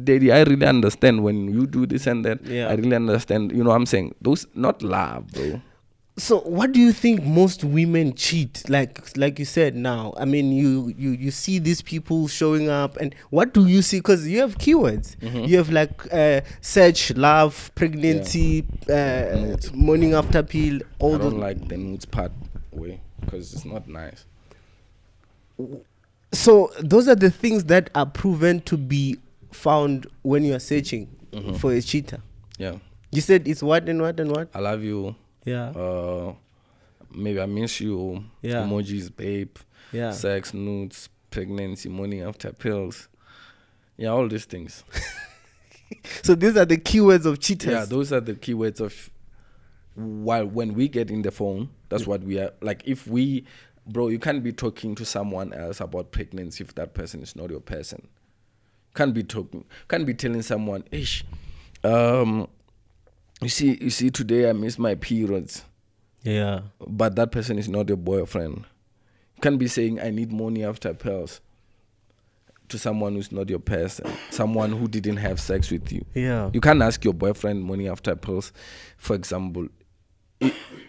daddy, I really understand when you do this and that. I really understand. You know what I'm saying? Those, not love, bro. So what do you think most women cheat? Like you said now, I mean, you see these people showing up, and what do you see? Because you have keywords. You have like search, love, pregnancy, morning after pill. I don't like the nudes part way, because it's not nice. So those are the things that are proven to be found when you are searching for a cheater. Yeah. You said it's what and what and what? I love you. Yeah. Maybe I miss you. Yeah. Emojis, babe. Yeah. Sex, nudes, pregnancy, morning after pills. Yeah, all these things. So these are the keywords of cheaters. Yeah, those are the keywords of. While when we get in the phone, that's what we are like. If we, bro, you can't be talking to someone else about pregnancy if that person is not your person. Can't be telling someone, ish, You see, today I miss my periods. Yeah. But that person is not your boyfriend. You can't be saying, I need money after pills to someone who's not your person, someone who didn't have sex with you. Yeah. You can't ask your boyfriend money after pills, for example.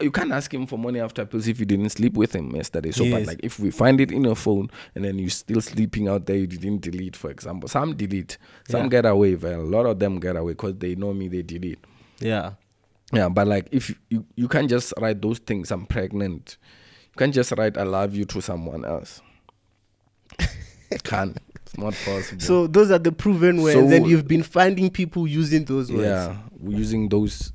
You can't ask him for money after pills if you didn't sleep with him yesterday. So, but like, if we find it in your phone and then you're still sleeping out there, you didn't delete, for example. Some delete. Some get away. Well, a lot of them get away because they know me, they delete. Yeah. Yeah, but like, if you can't just write those things, I'm pregnant. You can't just write I love you to someone else. Can't. It's not possible. So those are the proven words, and you've been finding people using those words. Yeah, we're using those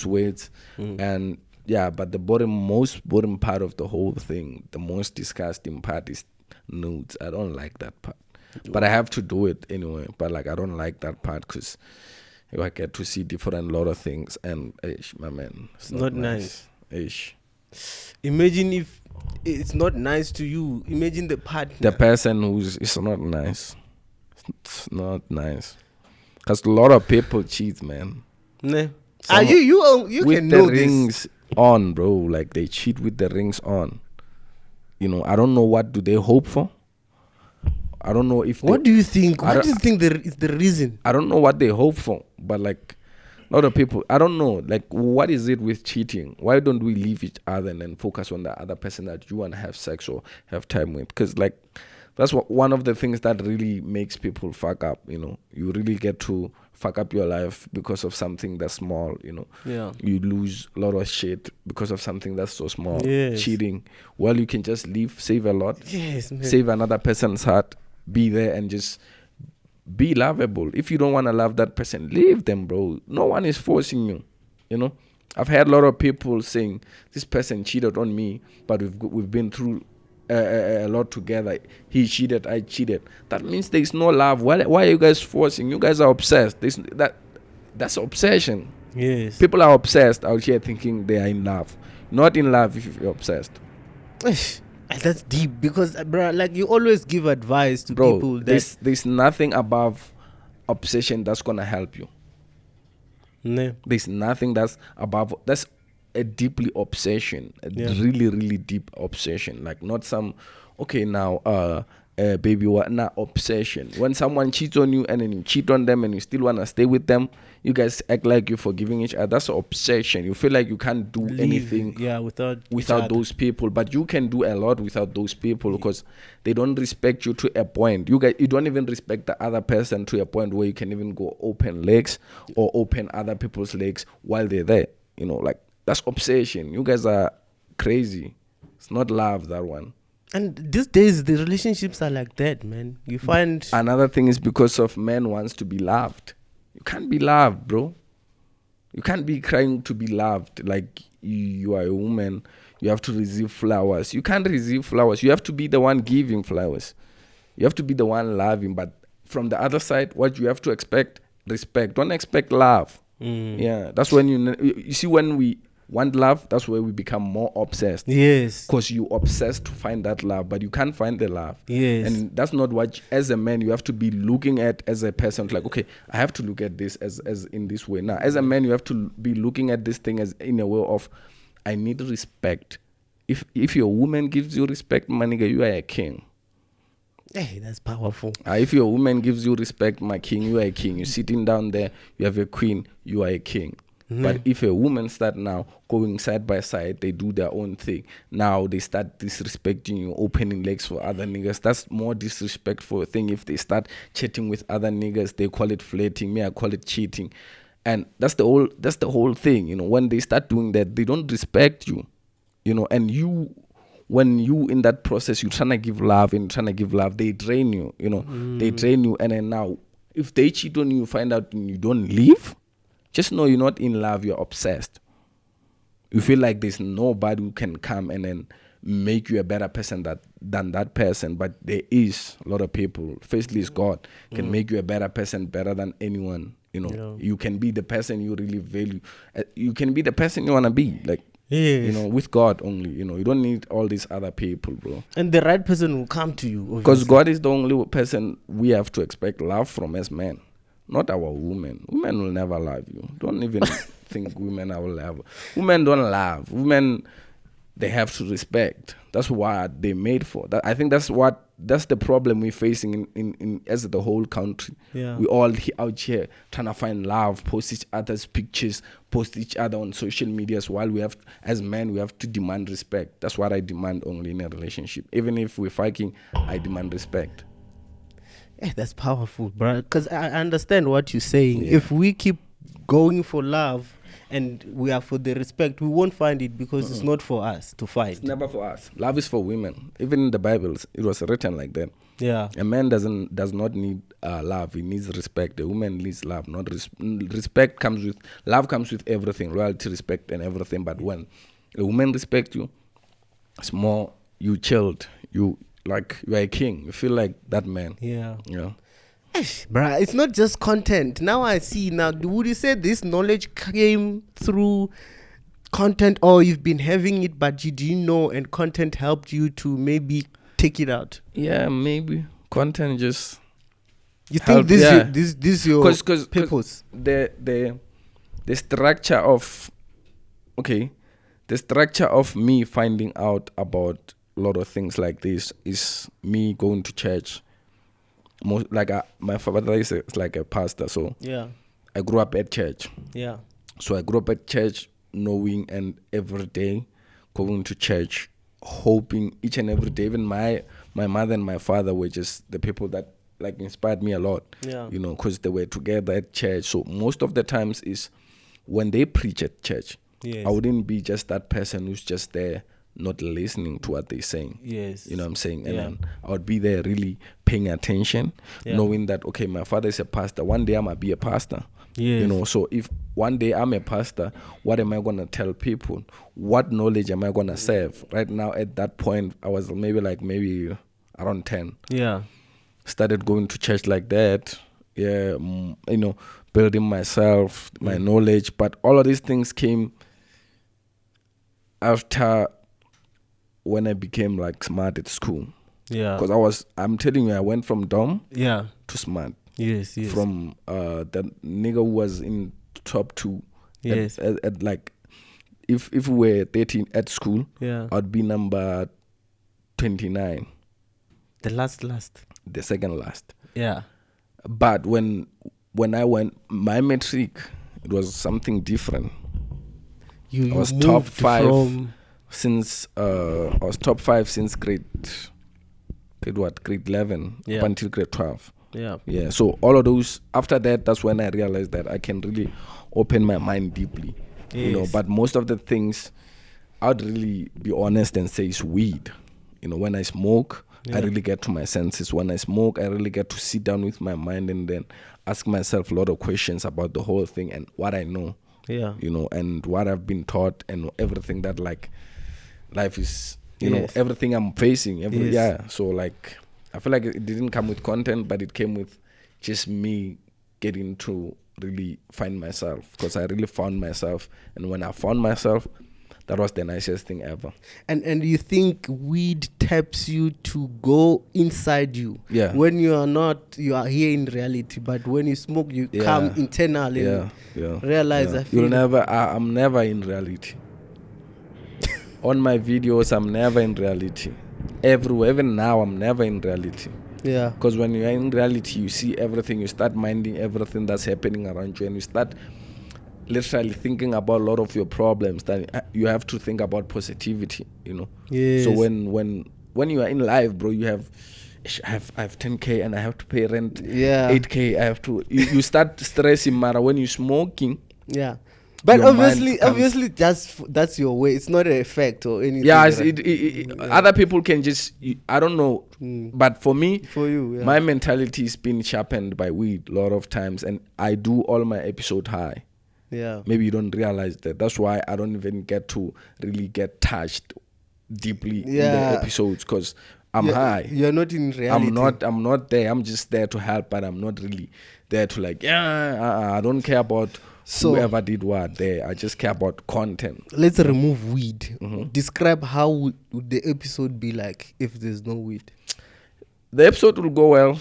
words. And yeah, but the most bottom part of the whole thing, the most disgusting part is nudes. I don't like that part. But I have to do it anyway. But like, I don't like that part because I get to see different lot of things, and my man, it's not nice. Imagine if it's not nice to you. Imagine the partner. The person it's not nice. It's not nice. Because a lot of people cheat, man. Nah. You with can the know rings this. On, bro. Like, they cheat with the rings on. You know, I don't know what do they hope for. I don't know if. What do you think? What do you think is the reason? I don't know what they hope for, but like, A lot of people, I don't know, like, what is it with cheating? Why don't we leave each other and then focus on the other person that you want to have sex or have time with? Because, like, that's one of the things that really makes people fuck up, you know. You really get to fuck up your life because of something that's small, you know. Yeah. You lose a lot of shit because of something that's so small. Yes. Cheating. Well, you can just leave, save a lot, Yes, man. save another person's heart, be there and just be lovable. If you don't want to love that person, leave them, bro. No one is forcing you, you know. I've heard a lot of people saying, this person cheated on me, but we've been through a lot together. He cheated, I cheated. That means there's no love. Why are you guys forcing? You guys are obsessed. That's obsession. Yes. People are obsessed out here thinking they are in love. Not in love if you're obsessed. That's deep because, bro, like you always give advice to people that there's nothing above obsession that's gonna help you. No. There's nothing that's above. That's a deeply obsession, really, really deep obsession. Like not some, okay, now, baby, what? Not obsession. When someone cheats on you and then you cheat on them and you still wanna stay with them, you guys act like you're forgiving each other. That's obsession. You feel like you can't do anything without those people, but you can do a lot without those people because they don't respect you to a point. You don't even respect the other person to a point where you can even go open legs or open other people's legs while they're there. You know, like that's obsession. You guys are crazy. It's not love, that one. And these days the relationships are like that, man. You find another thing is because of men wants to be loved. You can't be loved, bro. You can't be crying to be loved. Like you are a woman, you have to receive flowers. You can't receive flowers. You have to be the one giving flowers. You have to be the one loving. But from the other side, what you have to expect, respect. Don't expect love. Yeah, that's when you see when we want love, that's where we become more obsessed. Yes. Because you obsessed to find that love, but you can't find the love. Yes. And that's not what, as a man, you have to be looking at as a person. Like, okay, I have to look at this as in this way. Now, as a man, you have to be looking at this thing as in a way of, I need respect. If your woman gives you respect, my nigga, you are a king. Hey, that's powerful. If your woman gives you respect, my king, you are a king. You're sitting down there, you have a queen, you are a king. But if a woman start now going side by side, they do their own thing. Now they start disrespecting you, opening legs for other niggas. That's more disrespectful thing. If they start chatting with other niggas, they call it flirting. Me, I call it cheating. And that's the whole thing. You know, when they start doing that, they don't respect you. You know, and when you in that process, you're trying to give love, they drain you. You know, they drain you, and then now if they cheat on you, find out and you don't leave. Just know you're not in love, you're obsessed. You feel like there's nobody who can come and then make you a better person than that person. But there is a lot of people. Firstly, is God can make you a better person, better than anyone. You know, you can be the person you really value. You can be the person you want to be. Like, you know, with God only. You know, you don't need all these other people, bro. And the right person will come to you. Because God is the only person we have to expect love from as men. Not our women. Women will never love you. Don't even think women will love. Women don't love. Women, they have to respect. That's what they're made for. I think that's the problem we're facing in as the whole country. Yeah. We all out here trying to find love, post each other's pictures, post each other on social medias, while we have, as men, we have to demand respect. That's what I demand only in a relationship. Even if we're fighting, I demand respect. Yeah, that's powerful, bro. Because I understand what you're saying. Yeah. If we keep going for love and we are for the respect, we won't find it because it's not for us to find. It's never for us. Love is for women. Even in the Bible, it was written like that. Yeah. A man does not need love. He needs respect. A woman needs love. Not respect comes with love. Comes with everything, loyalty, respect, and everything. But when a woman respects you, it's more you chilled. Like you're a king. You feel like that man. Yeah. Yeah. Bruh, it's not just content. Now I see. Now, would you say this knowledge came through content, or you've been having it but you didn't know and content helped you to maybe take it out? Yeah, maybe. Content just you think this your purpose? The structure of the structure of me finding out about a lot of things like this is me going to church. Most like my father is like a pastor, so yeah, I grew up at church. Yeah. So I grew up at church, knowing and every day going to church, hoping each and every day. Even my mother and my father were just the people that like inspired me a lot. Yeah. You know, because they were together at church. So most of the times is when they preach at church, Yes. I wouldn't be just that person who's just there not listening to what they're saying. Yes. You know what I'm saying? And Yeah. then I would be there really paying attention, knowing that, okay, my father is a pastor. One day I might be a pastor. Yes. You know, so if one day I'm a pastor, what am I going to tell people? What knowledge am I going to serve? Right now, at that point, I was maybe around 10. Yeah. Started going to church like that. Yeah, you know, building myself, my knowledge. But all of these things came after when I became like smart at school. Yeah. Because I'm telling you, I went from dumb Yeah. to smart. Yes. Yes. From that nigga who was in top 2. Yes. At like, if we were 13 at school, Yeah. I'd be number 29, The last. the second last. Yeah. But when I went my matric, it was something different. You I was moved top 5 from since I was top 5 since grade 11 Yeah. up until grade 12. Yeah. Yeah, so all of those, after that, that's when I realized that I can really open my mind deeply. You know, Yes. but most of the things, I'd really be honest and say it's weed. You know, when I smoke, I really get to my senses. When I smoke, I really get to sit down with my mind and then ask myself a lot of questions about the whole thing and what I know. Yeah. You know, and what I've been taught and everything that like life is, you know, Yes. everything I'm facing. Yes. Yeah, so like, I feel like it didn't come with content, but it came with just me getting to really find myself, because I really found myself. And when I found myself, that was the nicest thing ever. And you think weed taps you to go inside you? Yeah. When you are here in reality, but when you smoke, you come internal and realize. Yeah. I feel I'm never in reality. On my videos, I'm never in reality. Everywhere, even now, I'm never in reality. Yeah. Because when you're in reality, you see everything, you start minding everything that's happening around you, and you start literally thinking about a lot of your problems. That you have to think about positivity, you know. Yes. So when you are in life, bro, I have 10K and I have to pay rent. Yeah. 8K, I have to. You start stressing, Mara, when you're smoking. Yeah. But Your mind obviously, that's your way. It's not an effect or anything. Yeah, right? Other people can just, I don't know. But for me, For you, yeah. my mentality has been sharpened by weed a lot of times, and I do all my episode high. Yeah. Maybe you don't realize that. That's why I don't even get to really get touched deeply in the episodes, because I'm high. You're not in reality. I'm not there. I'm just there to help, but I'm not really there to like, I don't care about whoever did what there. I just care about content. Let's remove weed. Mm-hmm. Describe how would the episode be like if there's no weed. The episode will go well.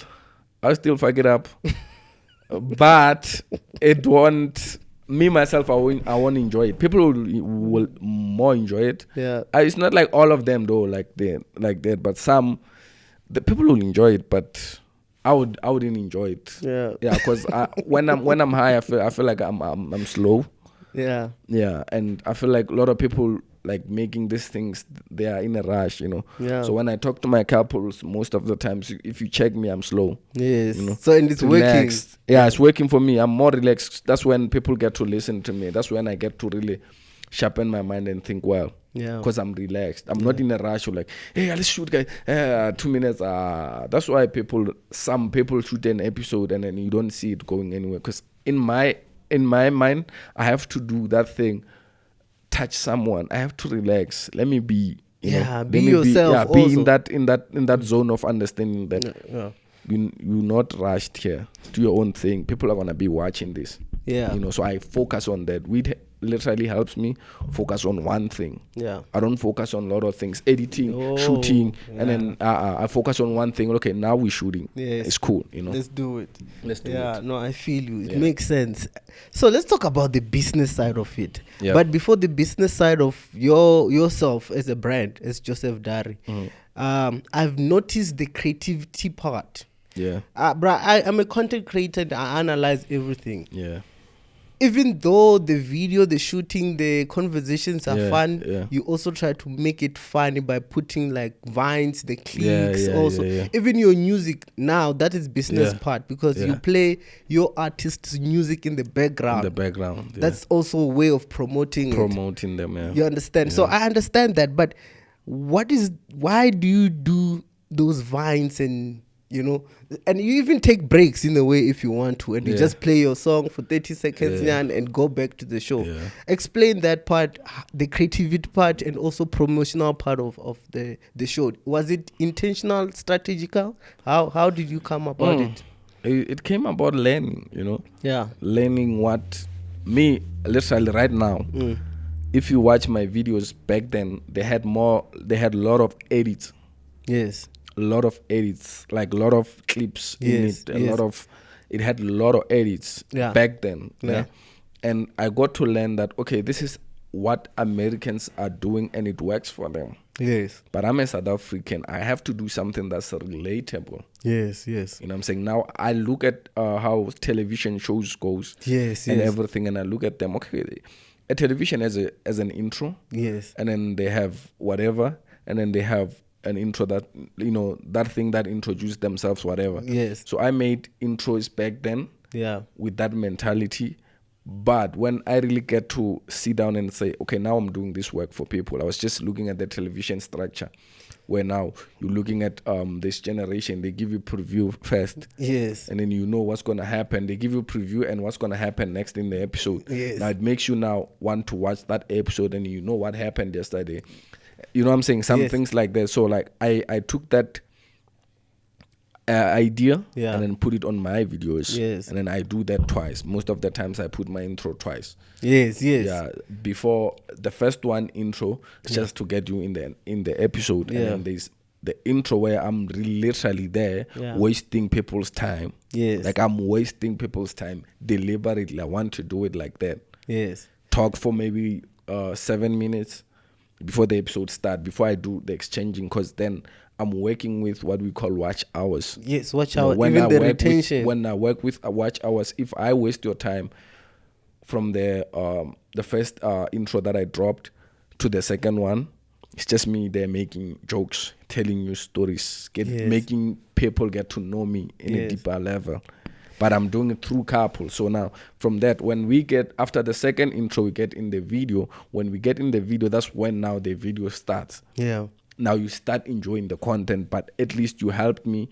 I'll still fuck it up. But it won't. Me, myself, I won't enjoy it. People will more enjoy it. Yeah. It's not like all of them, though, like that. But some, the people will enjoy it, but I wouldn't enjoy it. Yeah. Yeah, because when I'm high, I feel like I'm slow. Yeah. Yeah, and I feel like a lot of people like making these things, they are in a rush, you know. Yeah. So when I talk to my couples, most of the times, if you check me, I'm slow. Yes. You know, So and it's relaxed. working. Yeah, it's working for me. I'm more relaxed. That's when people get to listen to me. That's when I get to really sharpen my mind and think well. Yeah. Because I'm relaxed. I'm not in a rush. Or like, hey, let's shoot, guys. 2 minutes. That's why some people shoot an episode and then you don't see it going anywhere. Because in my mind, I have to do that thing, touch someone. I have to relax. Let me be. Be yourself. Be also. in that zone of understanding that. Yeah. You're not rushed here. Do your own thing. People are gonna be watching this. Yeah. You know, so I focus on that. Weed literally helps me focus on one thing. Yeah. I don't focus on a lot of things. Editing, shooting, and then I focus on one thing. Okay, now we're shooting. Yes. It's cool, you know. Let's do it. Let's do it. Yeah, no, I feel you. It makes sense. So let's talk about the business side of it. Yeah. But before the business side of yourself as a brand, as Joseph Dary, I've noticed the creativity part. Yeah. Bruh, I'm a content creator and I analyze everything. Yeah. even though the video, the shooting, the conversations are fun, yeah. you also try to make it funny by putting like vines, the clicks. Also, yeah. even your music now, that is business part, because you play your artist's music in the background. That's also a way of promoting them. Yeah, you understand. So I understand that, but why do you do those vines and and you even take breaks in a way if you want to, and you just play your song for 30 seconds and go back to the show? Explain that part, the creativity part, and also promotional part of the show. Was it intentional, strategical? How did you come about it? It came about learning, learning what me literally right now. If you watch my videos back then, they had a lot of edits. Yes. A lot of edits, like a lot of clips in it. It had a lot of edits back then. Yeah. And I got to learn that, okay, this is what Americans are doing and it works for them. Yes. But I'm a South African. I have to do something that's relatable. Yes. You know what I'm saying? Now I look at how television shows goes. And everything, and I look at them. Okay, a television as an intro. Yes. And then they have whatever, and then they have an intro that that thing that introduced themselves, whatever. Yes. So I made intros back then. Yeah. With that mentality. But when I really get to sit down and say, okay, now I'm doing this work for people, I was just looking at the television structure, where now you're looking at this generation, they give you preview first. Yes. And then you know what's going to happen. They give you preview and what's going to happen next in the episode. Yes. Now it makes you now want to watch that episode, and you know what happened yesterday. You know what I'm saying? Some things like that. So like I took that idea and then put it on my videos. Yes. And then I do that twice. Most of the times I put my intro twice. Yes. Yeah. Before the first one intro, just to get you in the episode. Yeah. And then there's the intro where I'm literally there wasting people's time. Yes. Like I'm wasting people's time deliberately. I want to do it like that. Yes. Talk for maybe 7 minutes before the episode start, before I do the exchanging, because then I'm working with what we call watch hours. Yes, watch hours. Even the retention. When I work with watch hours, if I waste your time from the first intro that I dropped to the second one, it's just me there making jokes, telling you stories, making people get to know me in a deeper level. But I'm doing it through Carpool. So now from that, when we get, after the second intro, we get in the video. When we get in the video, that's when now the video starts. Yeah. Now you start enjoying the content, but at least you helped me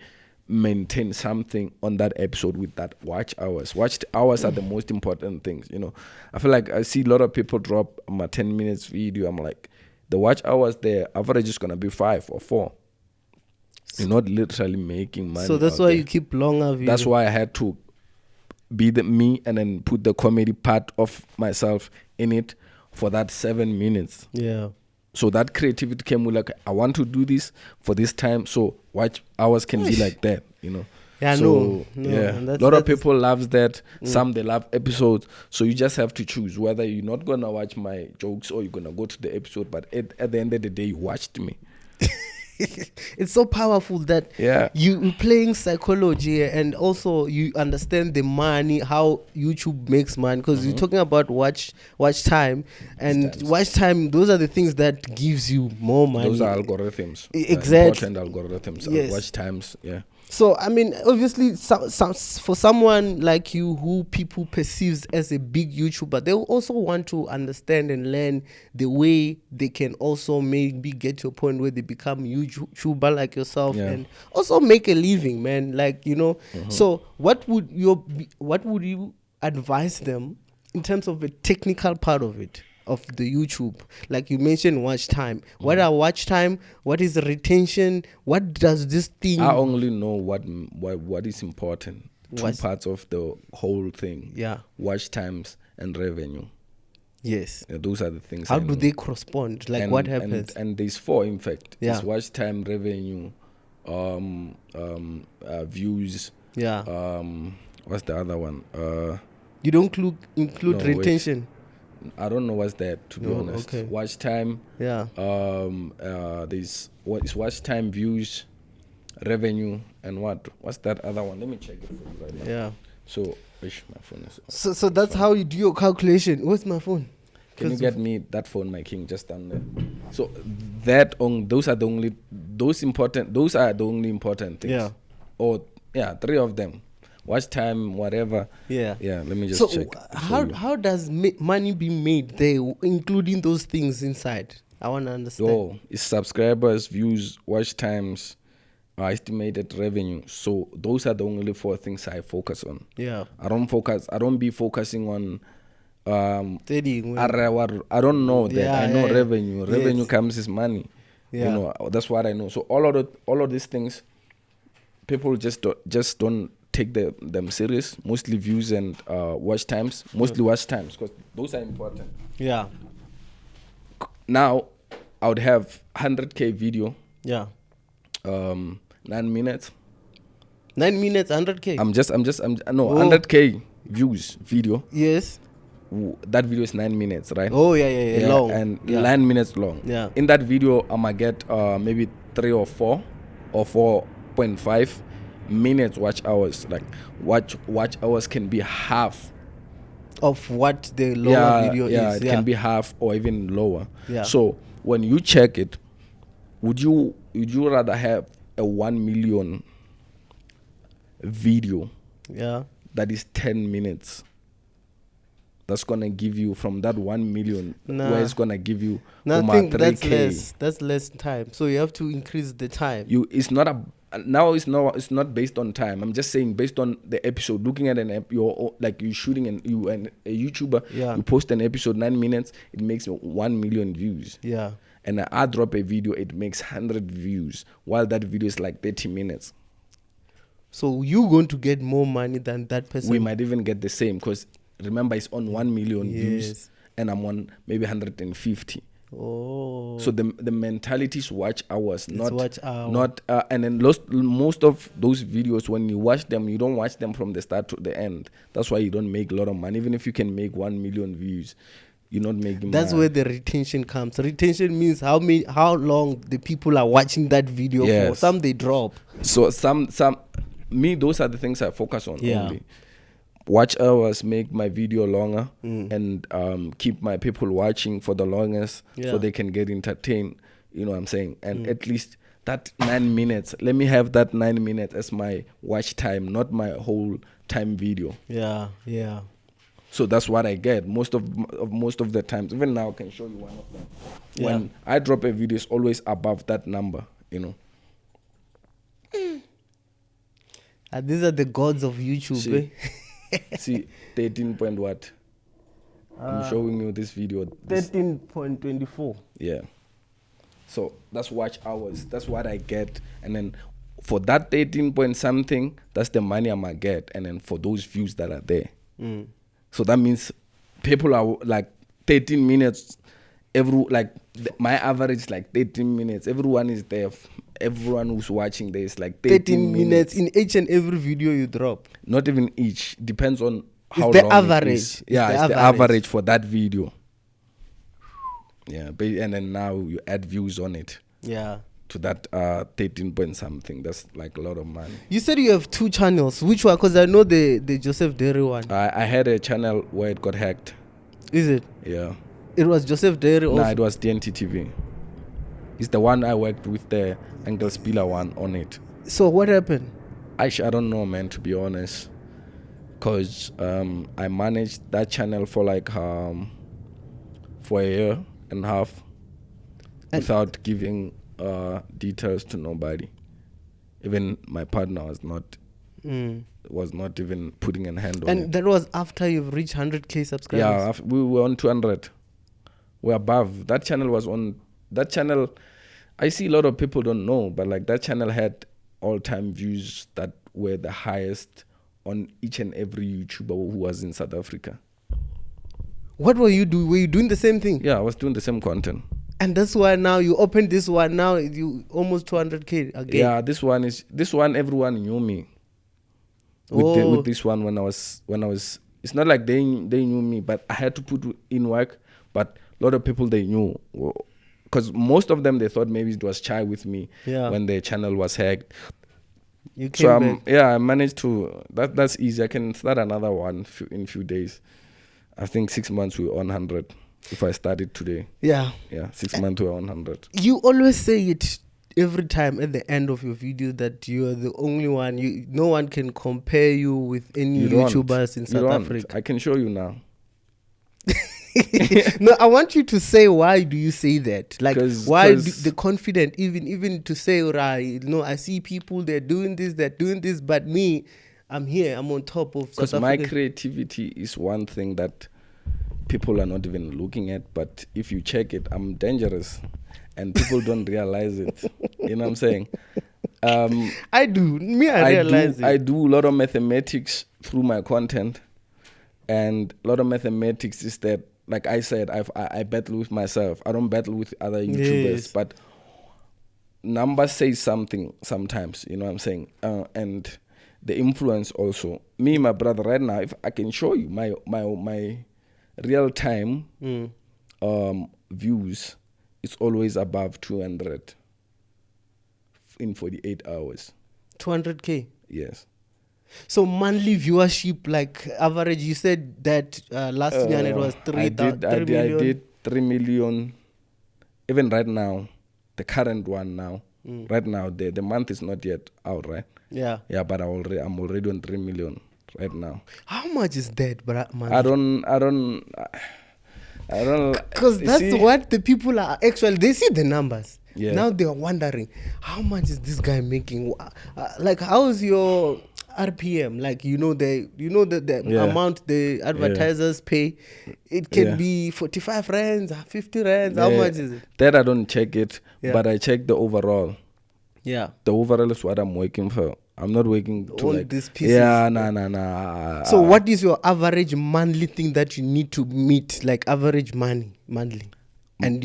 maintain something on that episode with that watch hours. Watch hours are the most important things, I feel like I see a lot of people drop my 10 minutes video. I'm like, the watch hours, the average is going to be 5 or 4. You're not literally making money. So that's why you keep longer videos. That's why I had to be me and then put the comedy part of myself in it for that 7 minutes. Yeah. So that creativity came with like, I want to do this for this time. So watch hours can be like that, Yeah, so, no. Yeah. A lot of people loves that. Some they love episodes. So you just have to choose whether you're not going to watch my jokes or you're going to go to the episode. But at the end of the day, you watched me. It's so powerful that you playing psychology, and also you understand the money, how YouTube makes money, because you're talking about watch time, and watch time, those are the things that gives you more money. Those are algorithms. Exactly. Important algorithms. Yes. Watch times. So I mean, obviously, for someone like you who people perceives as a big YouTuber, they will also want to understand and learn the way they can also maybe get to a point where they become YouTuber like yourself and also make a living, man. Like So what would you advise them in terms of the technical part of it? Of the YouTube, like you mentioned, watch time. What are watch time? What is retention? What does this thing? I only know what is important. Two parts of the whole thing. Yeah. Watch times and revenue. Yes. Those are the things. How do they correspond? Like what happens? And there's 4, in fact. Yeah. It's watch time, revenue, views. Yeah. What's the other one? You don't include retention. I don't know what's that, to be honest. Okay. Watch time. Yeah. There's what is watch time, views, revenue, and what's that other one? Let me check it for you right now. Yeah. So, wish my phone is off. So that's how you do your calculation. Where's my phone? Can you get me that phone, my king, just down there? So those are the only important things. Yeah. Or 3 of them. Watch time, whatever. Yeah. Yeah. Let me just check. How does money be made there, including those things inside? I want to understand. It's subscribers, views, watch times, estimated revenue. So those are the only 4 things I focus on. Yeah. I don't be focusing on Trading. I don't know that. Yeah, I know yeah. revenue. Revenue Yes. comes is money. Yeah. You know, that's what I know. So all of these things, people just don't take them serious. Mostly views and watch times. Mostly watch times, because those are important. Yeah. Now, I would have 100K video. Yeah. 9 minutes. 9 minutes, 100K. 100K views video. Yes. That video is 9 minutes, right? Oh yeah. Long. And yeah. 9 minutes long. Yeah. In that video, I'ma get maybe 3 or 4 or 4.5 minutes watch hours. Like watch hours can be half Of what the lower video is. It can be half or even lower. Yeah. So when you check it, would you rather have a 1 million video Yeah. that is 10 minutes? That's gonna give you, from that 1 million, where it's gonna give you I think 3K. that's less time. So you have to increase the time. It's not based on time. I'm just saying based on the episode. Looking at an you're shooting and a YouTuber. Yeah. You post an episode 9 minutes, it makes 1 million views. Yeah. And I drop a video, it makes 100 views, while that video is like 30 minutes. So you're going to get more money than that person. We might even get the same, because remember, it's on 1 million views, Yes. and I'm on maybe 150. Oh. So the mentality is watch hours, not watch hour. not and then most of those videos, when you watch them, you don't watch them from the start to the end. That's why you don't make a lot of money. Even if you can make 1 million views, you're not making That's money. where the retention comes. Retention means how long the people are watching that video for. Yes. Some they drop. So those are the things I focus on Yeah. only. Watch hours make my video longer and keep my people watching for the longest, Yeah. so they can get entertained. You know what I'm saying? And at least that 9 minutes, let me have that 9 minutes as my watch time, not my whole time video. Yeah. Yeah. So that's what I get most of the times. Even now, I can show you one of them. Yeah. When I drop a video, it's always above that number. You know. These are the gods of YouTube. See. Eh? See, 13 point what? I'm showing you this video. 13.24. Yeah. So that's watch hours. That's what I get. And then for that 13 point something, that's the money I'm going to get. And then for those views that are there. So that means people are like 13 minutes. My average is like 13 minutes. Everyone is there. Everyone who's watching there is like 13 minutes. In each and every video you drop. Not even each. Depends on how It's the long average. it is. It's Yeah, the it's the average. average for that video. Yeah, and then now you add views on it Yeah. to that 13 point something. That's like a lot of money. You said you have 2 channels. Which one? Because I know the Joseph Dary one. I had a channel where it got hacked. Is it? Yeah. It was Joseph Dary also. No, it was DNT TV. It's the one I worked with, the Uncle Spiller one on it. So what happened? I don't know, man, to be honest. Because I managed that channel for like for a year and a half without giving details to nobody. Even my partner was not even putting a hand on it. And that was after you've reached 100K subscribers? Yeah, we were on 200. We're above. That channel was on... That channel, I see a lot of people don't know, but like that channel had all-time views that were the highest on each and every YouTuber who was in South Africa. What were you doing? Were you doing the same thing? Yeah, I was doing the same content. And that's why now you opened this one. Now you almost 200K again. Yeah, this one everyone knew me. With this one when I was it's not like they knew me, but I had to put in work. But a lot of people they knew, because most of them they thought maybe it was Chai with me Yeah. when their channel was hacked. You came back. I managed to. That's easy. I can start another one in few days. I think 6 months we're on 100. If I started today. Yeah. 6 months we're on 100. You always say it every time at the end of your video that you are the only one. No one can compare you with any YouTubers in South Africa. I can show you now. No, I want you to say why do you say that? Like why the confident even to say, right, I see people they're doing this, but me, I'm here, I'm on top of South Africa. Because my creativity is one thing that people are not even looking at, but if you check it, I'm dangerous and people don't realize it. You know what I'm saying? I do. I realize it. I do a lot of mathematics through my content, and a lot of mathematics is that, like I said, I battle with myself. I don't battle with other YouTubers, but numbers say something sometimes. You know what I'm saying? And the influence also. Me, my brother, right now, if I can show you my real time views, it's always above 200 in 48 hours. 200K? Yes. So monthly viewership, like average, you said that last year it was 3 million. I did 3 million. Even right now, the current one now, right now, the month is not yet out, right? Yeah. Yeah, but I'm already on 3 million right now. How much is that, monthly? I don't. Because that's what the people are actually, they see the numbers. Yeah. Now they are wondering, how much is this guy making? Like, how is your RPM? Like, the amount the advertisers pay. It can be 45 rands, 50 rands. How much is it? That I don't check it, but I check the overall. Yeah. The overall is what I'm working for. I'm not working to all like these pieces. Yeah, nah. So what is your average monthly thing that you need to meet? Like average monthly, and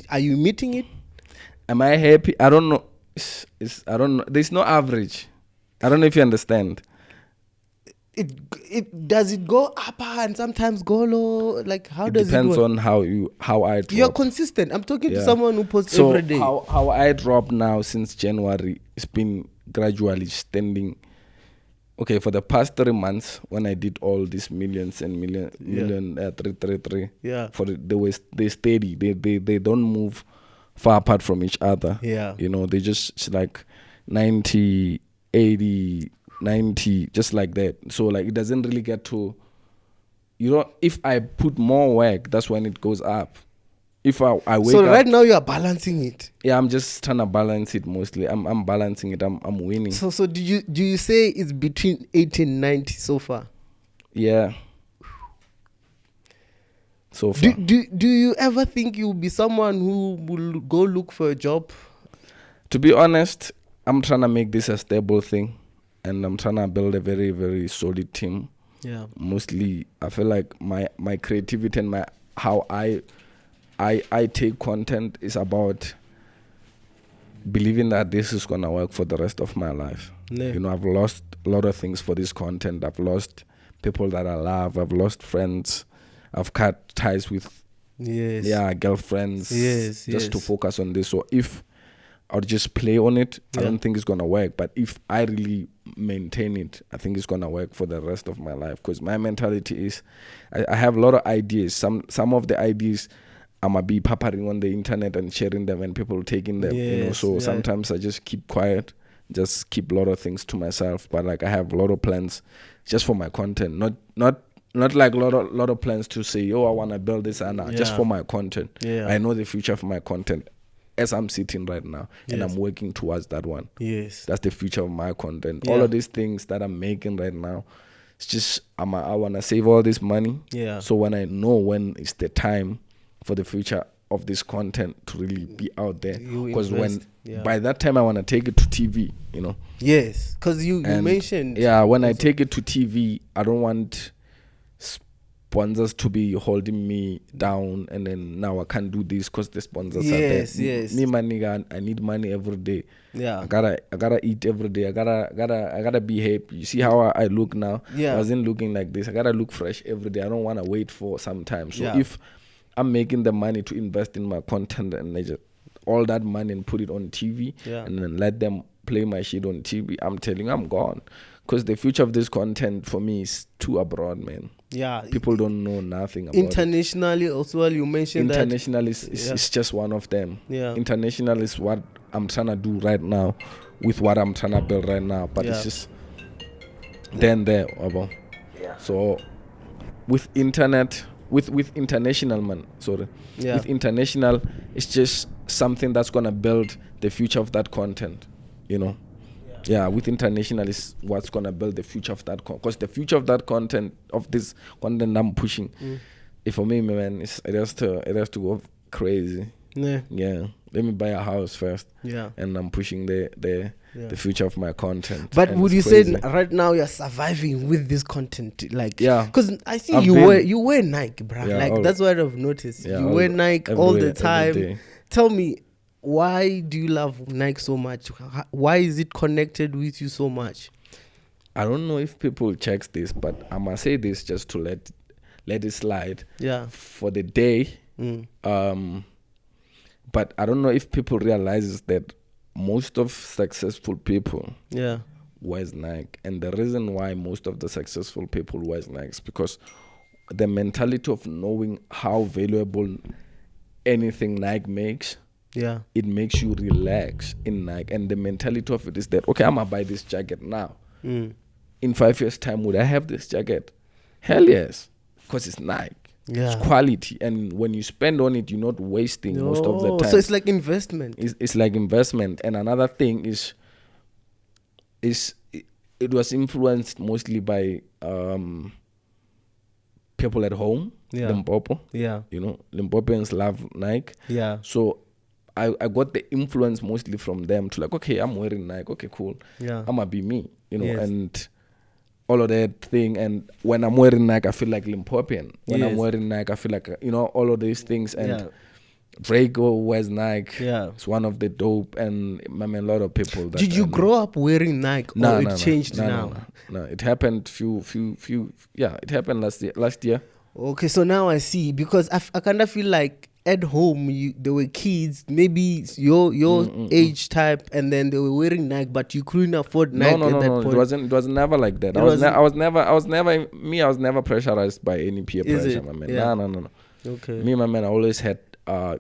are you meeting it? Am I happy? I don't know. I don't know. There's no average. I don't know if you understand. It does it go up and sometimes go low? Like how does it work? It depends on how I drop. You're consistent. I'm talking to someone who posts every day. How I drop now since January, it's been gradually standing. Okay, for the past 3 months when I did all these millions and million 333. Yeah. They steady. They don't move far apart from each other. Yeah. They just like 90, 80, 90, just like that. So like it doesn't really get to, if I put more work, that's when it goes up. If I wake up. So right now you are balancing it. Yeah, I'm just trying to balance it mostly. I'm balancing it. I'm winning. So do you say it's between 80 and 90 so far? Yeah. So far. Do you ever think you'll be someone who will go look for a job? To be honest, I'm trying to make this a stable thing, and I'm trying to build a very, very solid team. Yeah. Mostly, I feel like my creativity and how I take content is about believing that this is gonna work for the rest of my life. Yeah. I've lost a lot of things for this content. I've lost people that I love. I've lost friends. I've cut ties with girlfriends. Just to focus on this. So if I'll just play on it, I don't think it's gonna work. But if I really maintain it, I think it's gonna work for the rest of my life. Because my mentality is, I have a lot of ideas. Some of the ideas I'ma be papering on the internet and sharing them, and people taking them. Sometimes I just keep quiet, just keep a lot of things to myself. But like I have a lot of plans just for my content, not like a lot of plans to say, I wanna build this and just for my content. Yeah. I know the future for my content as I'm sitting right now, and I'm working towards that one. Yes, that's the future of my content. Yeah. All of these things that I'm making right now, it's just I wanna save all this money. Yeah. So when I know when it's the time for the future of this content to really be out there, because by that time I wanna take it to TV. Yes, because you mentioned. Yeah, when I take it to TV, I don't want sponsors to be holding me down, and then now I can't do this because the sponsors are there. Yes. Me, my nigga, I need money every day. Yeah. I gotta eat every day. I gotta be happy. You see how I look now? Yeah. I wasn't looking like this. I gotta look fresh every day. I don't wanna wait for some time. So Yeah. if I'm making the money to invest in my content and all that money and put it on TV, and then let them play my shit on TV, I'm telling you, I'm gone. Because the future of this content for me is too abroad, man. Yeah. People don't know nothing about internationally, also, you mentioned international is just one of them. Yeah. International is what I'm trying to do right now with what I'm trying to build right now. But it's just then there. Yeah. So with internet, with international, man, sorry. Yeah. With international, it's just something that's going to build the future of that content, you know. Yeah, with international is what's gonna build the future of that because the future of that content, of this content I'm pushing, if for me, man, it has to go crazy. Yeah. Let me buy a house first. Yeah. And I'm pushing the future of my content. But would you say right now you're surviving with this content? Like, yeah, because I see you wear Nike, bro. Yeah, like that's what I've noticed. Yeah, you wear Nike all the time. Tell me, why do you love Nike so much? Why is it connected with you so much? I don't know if people check this, but I must say this just to let it slide. Yeah. For the day. But I don't know if people realize that most of successful people wears Nike. And the reason why most of the successful people wears Nike is because the mentality of knowing how valuable anything Nike makes. Yeah, it makes you relax in Nike, and the mentality of it is that okay, I'm gonna buy this jacket now. In 5 years' time, would I have this jacket? Hell yes, because it's Nike. Yeah, it's quality, and when you spend on it, you're not wasting most of the time. So it's like investment. It's like investment. And another thing is it was influenced mostly by people at home. Yeah, Limpopo. Yeah, you know, Limpopoans love Nike. Yeah, so I got the influence mostly from them to like, okay, I'm wearing Nike. Okay, cool. Yeah, I'm gonna be me, you know, and all of that thing. And when I'm wearing Nike, I feel like Limpopian. When I'm wearing Nike, I feel like, you know, all of these things. And Draco wears Nike. Yeah, it's one of the dope. And I mean, a lot of people. Did you grow up wearing Nike, or it changed now? No, it happened it happened last year. Okay, so now I see, because I kind of feel like at home there were kids, maybe your age type, and then they were wearing Nike, but you couldn't afford Nike at that point. It was never like that. I was never pressurized by any peer pressure, my man. Yeah. No. Okay. Me, my man, I always had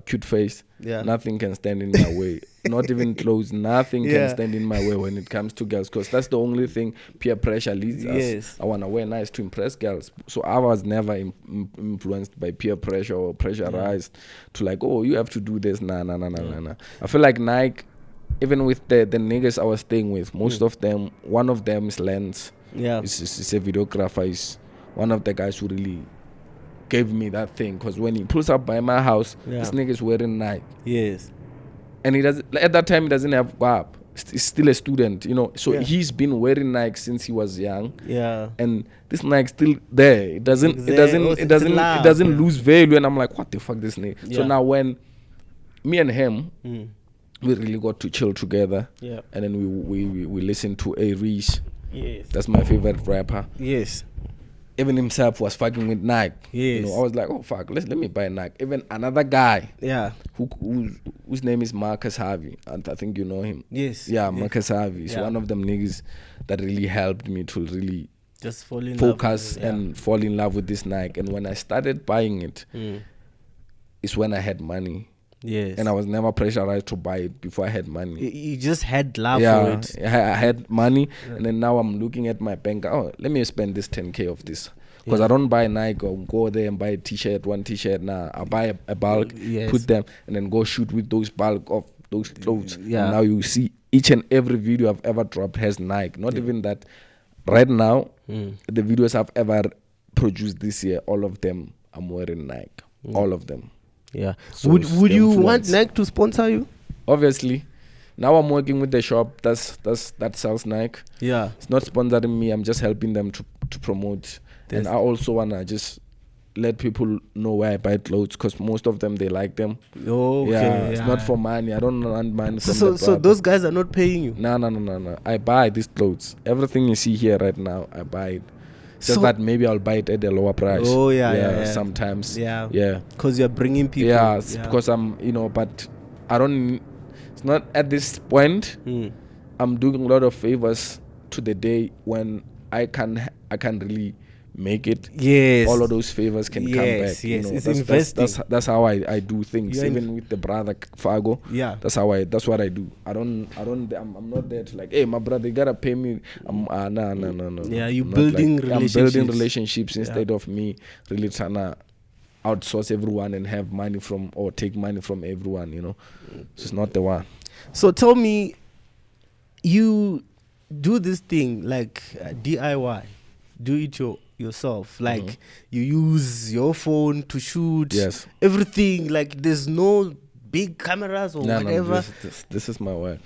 cute face. Yeah. Nothing can stand in my way. Not even clothes. Nothing can stand in my way when it comes to girls, because that's the only thing peer pressure leads us. I want to wear nice to impress girls. So I was never influenced by peer pressure or pressurized to like, oh, you have to do this. Nah. I feel like Nike, even with the niggas I was staying with, most of them, one of them is Lance. Yeah. He's a videographer. He's one of the guys who really gave me that thing, because when he pulls up by my house, this nigga is wearing Nike. Yes. And he doesn't, at that time, he doesn't have WAP. He's still a student, you know. So he's been wearing Nike since he was young. Yeah. And this Nike's still there. It doesn't lose value. And I'm like, what the fuck, this nigga? Yeah. So now when me and him, we really got to chill together. Yeah. And then we listened to A Reese. Yes. That's my favorite rapper. Yes. Even himself was fucking with Nike. Yes. You know, I was like, oh fuck, let me buy Nike. Even another guy, whose name is Marcus Harvey, and I think you know him. Yes. Yeah, Marcus Harvey. He's one of them niggas that really helped me to really just focus and fall in love with this Nike. And when I started buying it, it's when I had money. Yes. And I was never pressurized to buy it before I had money. You just had love for it. I had money, and then now I'm looking at my bank. Oh, let me spend this 10K of this. Because I don't buy Nike or go there and buy a t-shirt, one t-shirt. Nah, I buy a bulk, put them, and then go shoot with those bulk of those clothes. Yeah. And now you see each and every video I've ever dropped has Nike. Not even that. Right now, the videos I've ever produced this year, all of them, I'm wearing Nike. All of them. Yeah. So would you want Nike to sponsor you? Obviously. Now I'm working with the shop that sells Nike. Yeah. It's not sponsoring me. I'm just helping them to promote. And I also wanna just let people know where I buy clothes, because most of them, they like them. Oh, okay. Yeah. It's not for money. I don't want money from the So those guys are not paying you? No. I buy these clothes. Everything you see here right now, I buy it. Just that maybe I'll buy it at a lower price. Oh, yeah. Sometimes. Yeah. Because you're bringing people. Yeah, because I'm, but I don't, it's not at this point. I'm doing a lot of favors to the day when I can really make it. Yes. All of those favors can come back. Yes, it's that's, investing. that's how I do things. Even with the brother Fago. Yeah. That's what I do. I'm not there to like, hey, my brother, you gotta pay me. No. Yeah, you I'm building not relationships. I'm building relationships instead of me really trying to outsource everyone and have money from or take money from everyone. It's not the one. So tell me, you do this thing like DIY, do it yourself, like you use your phone to shoot. Yes. Everything, like there's no big cameras or whatever. This is my work.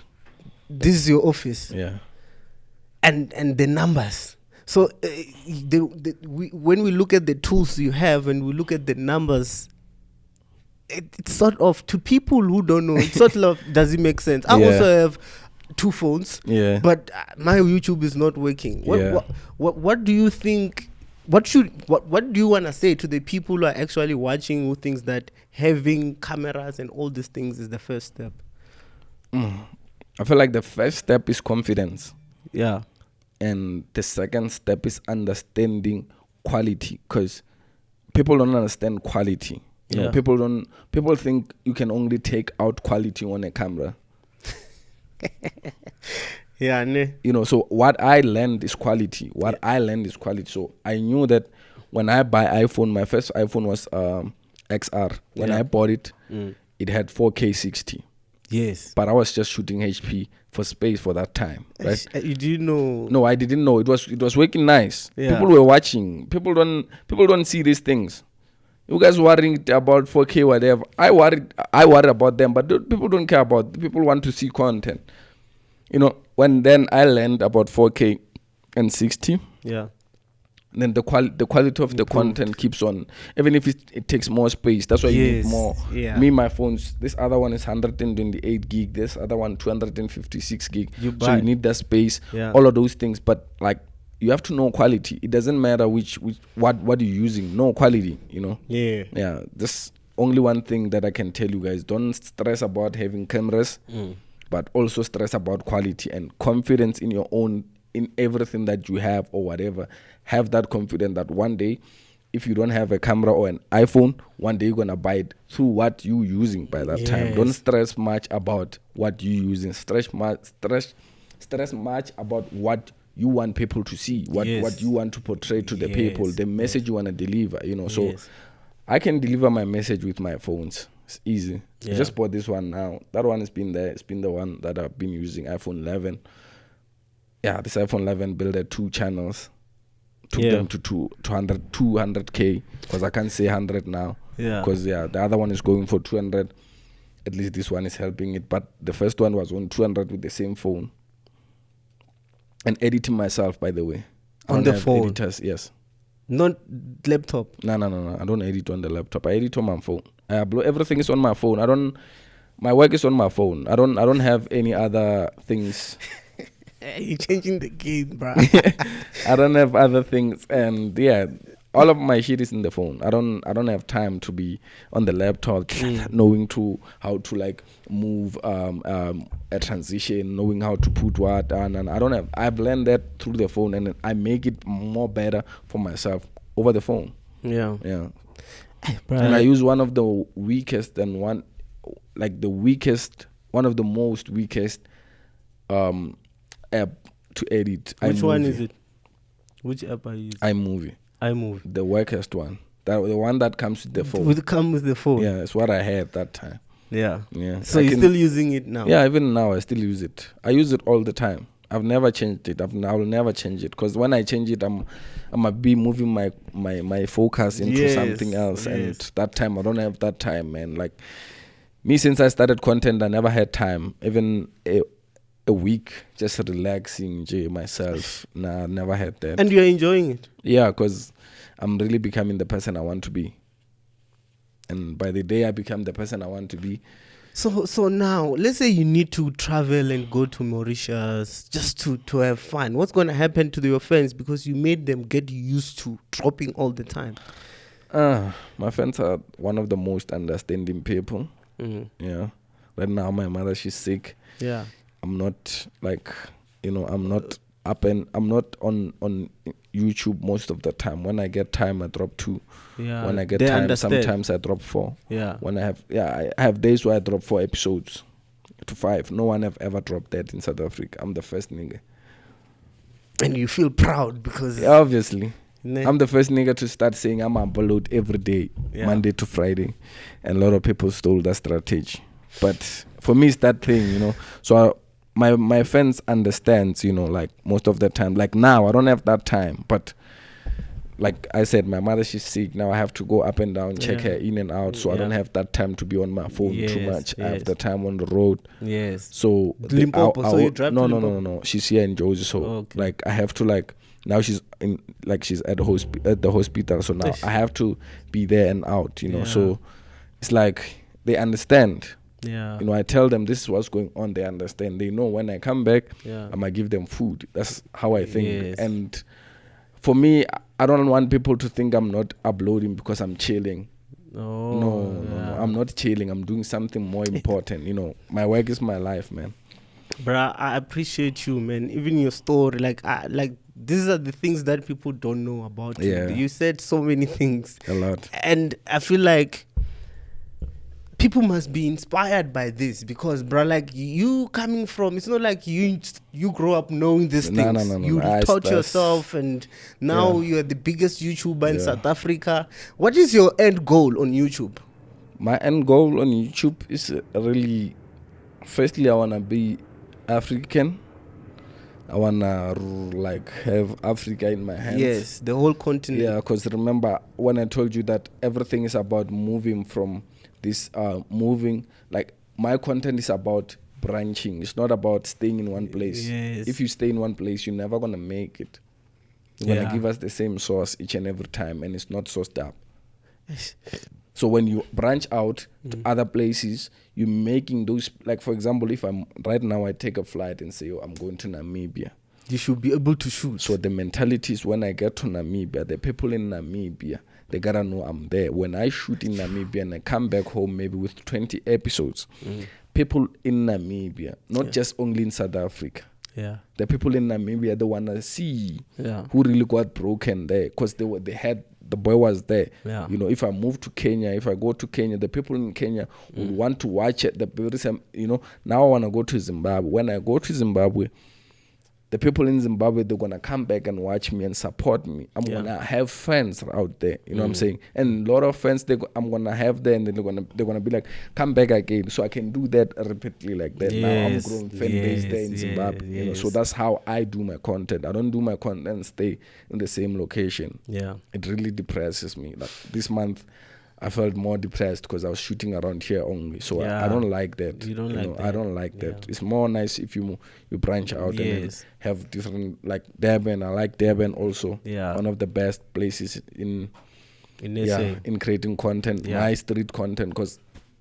This is your office. Yeah. And the numbers. So when we look at the tools you have and we look at the numbers, it's sort of, to people who don't know, it's sort of, does it make sense? I also have 2 phones, but my YouTube is not working. What do you think? What do you want to say to the people who are actually watching, who thinks that having cameras and all these things is the first step? I feel like the first step is confidence. Yeah. And the second step is understanding quality, because people don't understand quality. People think you can only take out quality on a camera. So what I learned is quality. So I knew that when I buy iPhone, my first iPhone was XR. When I bought it, it had 4K 60. Yes. But I was just shooting HP for space for that time, right? You didn't know? No, I didn't know. It was working nice. Yeah. People were watching. People don't see these things. You guys worrying about 4K whatever. I worry about them, but people don't care about. People want to see content. When then I learned about 4K and 60. Yeah. Then the quality of the content keeps on, even if it takes more space. That's why you need more. Yeah. My phones, this other one is 128 gig, this other one 256 gig. So you need that space, all of those things. But like, you have to know quality. It doesn't matter what you're using. Know quality, Yeah. This only one thing that I can tell you guys: don't stress about having cameras, but also stress about quality and confidence in your own, in everything that you have or whatever. Have that confidence that one day, if you don't have a camera or an iPhone, one day you're gonna buy it through what you using by that time. Don't stress much about what you using. Stress much about what you want people to see, what you want to portray to the people, the message you want to deliver. So I can deliver my message with my phones. It's easy. I just bought this one now. That one has been there. It's been the one that I've been using, iPhone 11. Yeah, this iPhone 11 built 2 channels. Took them to 200K, because I can't say 100 now. Because the other one is going for 200. At least this one is helping it. But the first one was on 200 with the same phone. And editing myself, by the way. On the phone? Editors, yes. Not laptop? No. I don't edit on the laptop. I edit on my phone. I upload, everything is on my phone. My work is on my phone. I don't have any other things. You're changing the game, bro. I don't have other things, and all of my shit is in the phone. I don't have time to be on the laptop, knowing how to like move a transition, knowing how to put what, and I don't have. I've learned that through the phone, and I make it more better for myself over the phone. Yeah. And I use one of the weakest one of the most weakest app to edit. Which one is it? Which app are you using? iMovie. The weakest one. The one that comes with the phone. Would come with the phone? Yeah, it's what I had that time. Yeah. So you're still using it now? Yeah, even now I still use it. I use it all the time. I've never changed it. I will never change it, because when I change it, I'm gonna be moving my focus into something else. And that time I don't have that time, man. Like me, since I started content, I never had time. Even a week just relaxing myself. Nah, I never had that. And you're enjoying it? Yeah, because I'm really becoming the person I want to be. And by the day I become the person I want to be. So now, let's say you need to travel and go to Mauritius just to have fun. What's going to happen to your fans, because you made them get used to dropping all the time? My fans are one of the most understanding people. Yeah. Right now, my mother, she's sick. Yeah. I'm not like, I'm not I'm not on YouTube most of the time. When I get time, I drop 2. Yeah. When I get they time, understand. sometimes I drop 4. Yeah. When I have days where I drop 4 episodes to 5. No one have ever dropped that in South Africa. I'm the first nigga. And you feel proud because... Yeah, obviously. I'm the first nigga to start saying I'm upload every day, Monday to Friday. And a lot of people stole that strategy. But for me, it's that thing, So my fans understands, like most of the time. Like now, I don't have that time. But like I said, my mother, she's sick. Now I have to go up and down, check her in and out. So I don't have that time to be on my phone too much. I have the time on the road. Yes. So Limpopo. So you drive to Limpopo? No. She's here in Josie. So like I have to now she's in she's at the hospital. So now I have to be there and out. So it's like they understand. Yeah. I tell them this is what's going on. They understand. They know when I come back, I'm gonna give them food. That's how I think. Yes. And for me, I don't want people to think I'm not uploading because I'm chilling. No. I'm not chilling. I'm doing something more important. My work is my life, man. Bruh, I appreciate you, man. Even your story, like these are the things that people don't know about you. You said so many things. A lot. And I feel like people must be inspired by this because, bro, like you coming from, it's not like you grow up knowing these things. No. You taught yourself, and now you're the biggest YouTuber in South Africa. What is your end goal on YouTube? My end goal on YouTube is really, firstly, I want to be African. I want to have Africa in my hands. Yes, the whole continent. Yeah, because remember when I told you that everything is about moving from this moving, like my content is about branching. It's not about staying in one place. Yes. If you stay in one place, you're never gonna make it. You're gonna give us the same source each and every time, and it's not sourced up. So when you branch out to other places, you're making those, like for example, if I'm right now, I take a flight and say, I'm going to Namibia. You should be able to shoot. So the mentality is when I get to Namibia, the people in Namibia, they gotta know I'm there. When I shoot in Namibia and I come back home maybe with 20 episodes, people in Namibia, not just only in South Africa, the people in Namibia, they wanna see who really got broken there, because the boy was there. If I move to Kenya, if I go to Kenya, the people in Kenya would want to watch it. Now I wanna go to Zimbabwe. When I go to Zimbabwe, the people in Zimbabwe, they're going to come back and watch me and support me. I'm going to have friends out there, you know what I'm saying? And a lot of friends I'm going to have there, and then they're going to be like, come back again. So I can do that repeatedly like that. Now I'm growing fan base there in Zimbabwe. So that's how I do my content. I don't do my content and stay in the same location. It really depresses me. Like this month, I felt more depressed because I was shooting around here only. So I don't like that. You don't like that? I don't like that. It's more nice if you branch out and have different, like Durban. I like Durban also. One of the best places in SA. In creating content, my street content, because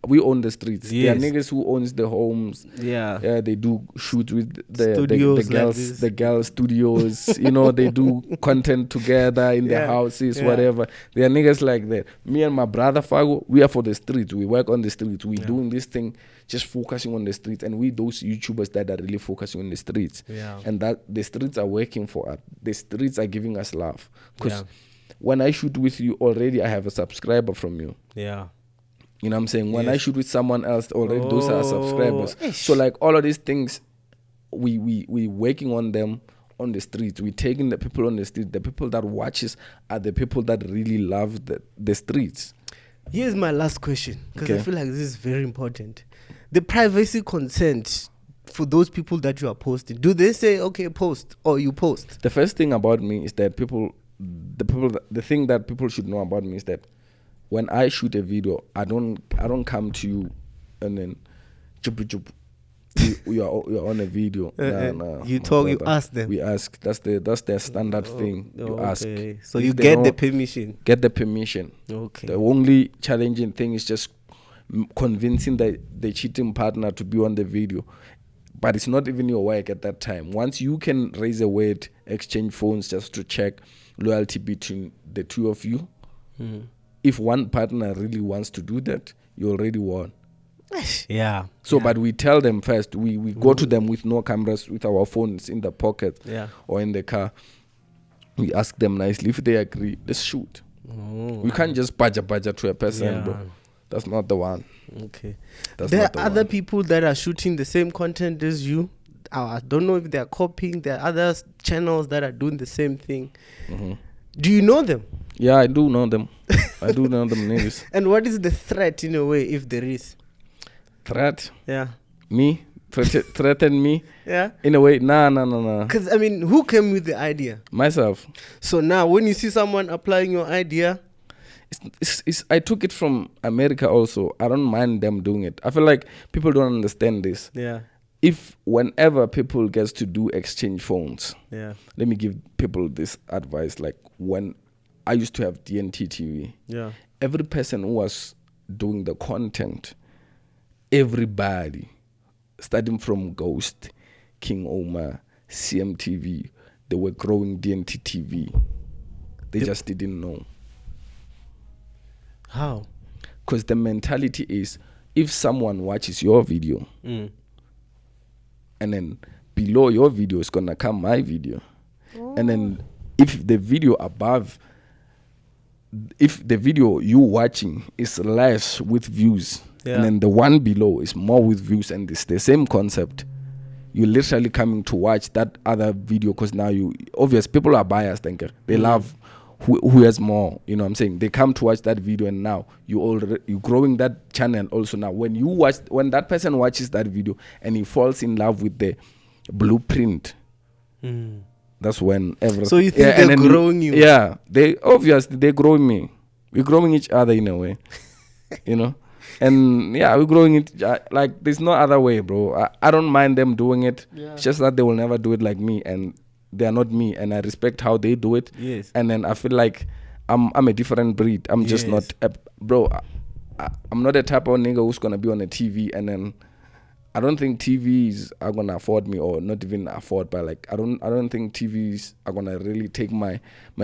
we own the streets. There are niggas who owns the homes. They do shoot with the girls, the girl studios. They do content together in their houses, whatever. There are niggas like that. Me and my brother Fago, we are for the streets. We work on the streets. We doing this thing, just focusing on the streets. And we those YouTubers that are really focusing on the streets. And that the streets are working for us. The streets are giving us love. Because when I shoot with you already, I have a subscriber from you. You know what I'm saying? When I shoot with someone else, already those are subscribers. So like all of these things, we working on them on the streets. We taking the people on the street. The people that watches are the people that really love the streets. Here's my last question, because I feel like this is very important. The privacy consent for those people that you are posting. Do they say, okay, post, or you post? The first thing about me is that the thing that people should know about me is that when I shoot a video, I don't come to you and then you're on a video. You talk, you ask them. We ask. That's their standard thing. You ask. So you get the permission. Get the permission. Okay. The only challenging thing is just convincing the cheating partner to be on the video. But it's not even your work at that time. Once you can raise a word, exchange phones just to check loyalty between the two of you. If one partner really wants to do that, you already won. Yeah. So, but we tell them first. We go to them with no cameras, with our phones in the pocket or in the car. We ask them nicely. If they agree, let's shoot. We can't just badger to a person, bro. That's not the one. Okay. That's There not are the other one. people that are shooting the same content as you. I don't know if they're copying. There are other channels that are doing the same thing. Do you know them? Yeah, I do know them. I do know them niggas. And what is the threat in a way, if there is? Threat? Yeah. Me? Threaten me? Yeah. In a way, nah. Because, I mean, who came with the idea? Myself. So now, when you see someone applying your idea... I took it from America also. I don't mind them doing it. I feel like people don't understand this. Yeah. If whenever people gets to do exchange phones, Yeah. let me give people this advice. Like when I used to have DNT TV, Yeah. every person who was doing the content, everybody, starting from Ghost, King Omar, CMTV, they were growing DNT TV. They just didn't know. How? Because the mentality is, if someone watches your video, and then below your video is gonna come my video, and then if the video you watching is less with views, and then the one below is more with views, and it's the same concept, you're literally coming to watch that other video because now people are biased, they love who has more, you know what I'm saying? They come to watch that video, and now you're growing that channel also. Now when that person watches that video and he falls in love with the blueprint, that's when everything. So you think they're growing you? Yeah, they're growing me. We're growing each other in a way, you know. And yeah, we're growing it like there's no other way, bro. I don't mind them doing it. Yeah. It's just that they will never do it like me, and they are not me, and I respect how they do it. Yes. And then I feel like I'm a different breed. I'm just not, bro. I'm not the type of nigga who's gonna be on a TV, and then I don't think TVs are gonna afford me, or not even afford, but like I don't think TVs are gonna really take my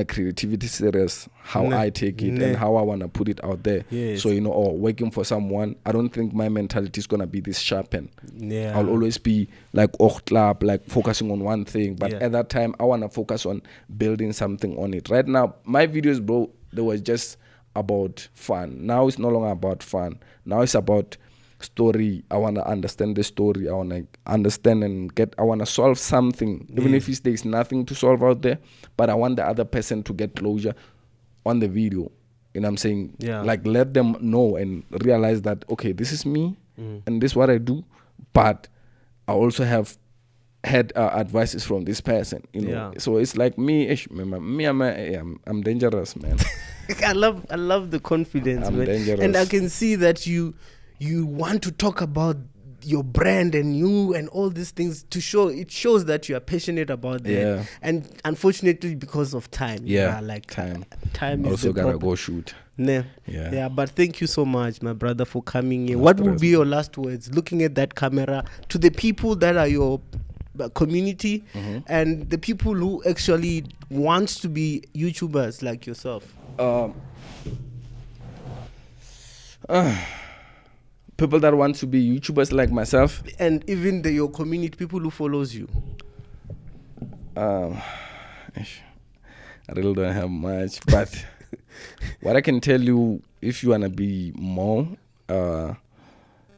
creativity serious, how I take it and how I wanna put it out there. Yes. So or working for someone, I don't think my mentality is gonna be this sharpened. Yeah. I'll always be like club, like focusing on one thing, but at that time I wanna focus on building something on it. Right now, my videos, bro, they were just about fun. Now it's no longer about fun. Now it's about story. I want to understand the story. I want to understand and I want to solve something, even if there's nothing to solve out there, but I want the other person to get closure on the video. You know what I'm saying? Yeah. Like let them know and realize that, okay, this is me and this is what I do, but I also have had advices from this person, you know. Yeah. So it's like I'm dangerous, man. I love the confidence, I'm man. dangerous. And I can see that you want to talk about your brand and you and all these things to show. It shows that you are passionate about that. Yeah. And unfortunately, because of time, time is also the gotta problem. go shoot. Yeah. But thank you so much, my brother, for coming in. What would be your last words, looking at that camera, to the people that are your community and the people who actually wants to be YouTubers like yourself? People that want to be YouTubers like myself, and even your community, people who follows you. I really don't have much, but what I can tell you, if you wanna be more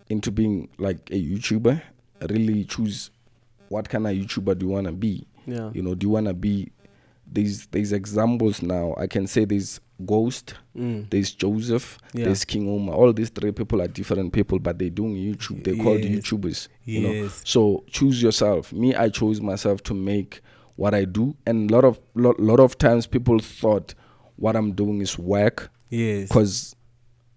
into being like a YouTuber, really choose what kind of YouTuber do you wanna be. Yeah. You know, do you wanna be these examples now? I can say there's Ghost, there's Joseph, there's King Omar. All these three people are different people, but they're doing YouTube. They're called YouTubers. You know? So choose yourself. Me, I chose myself to make what I do, and lot of times people thought what I'm doing is work. Yes. Because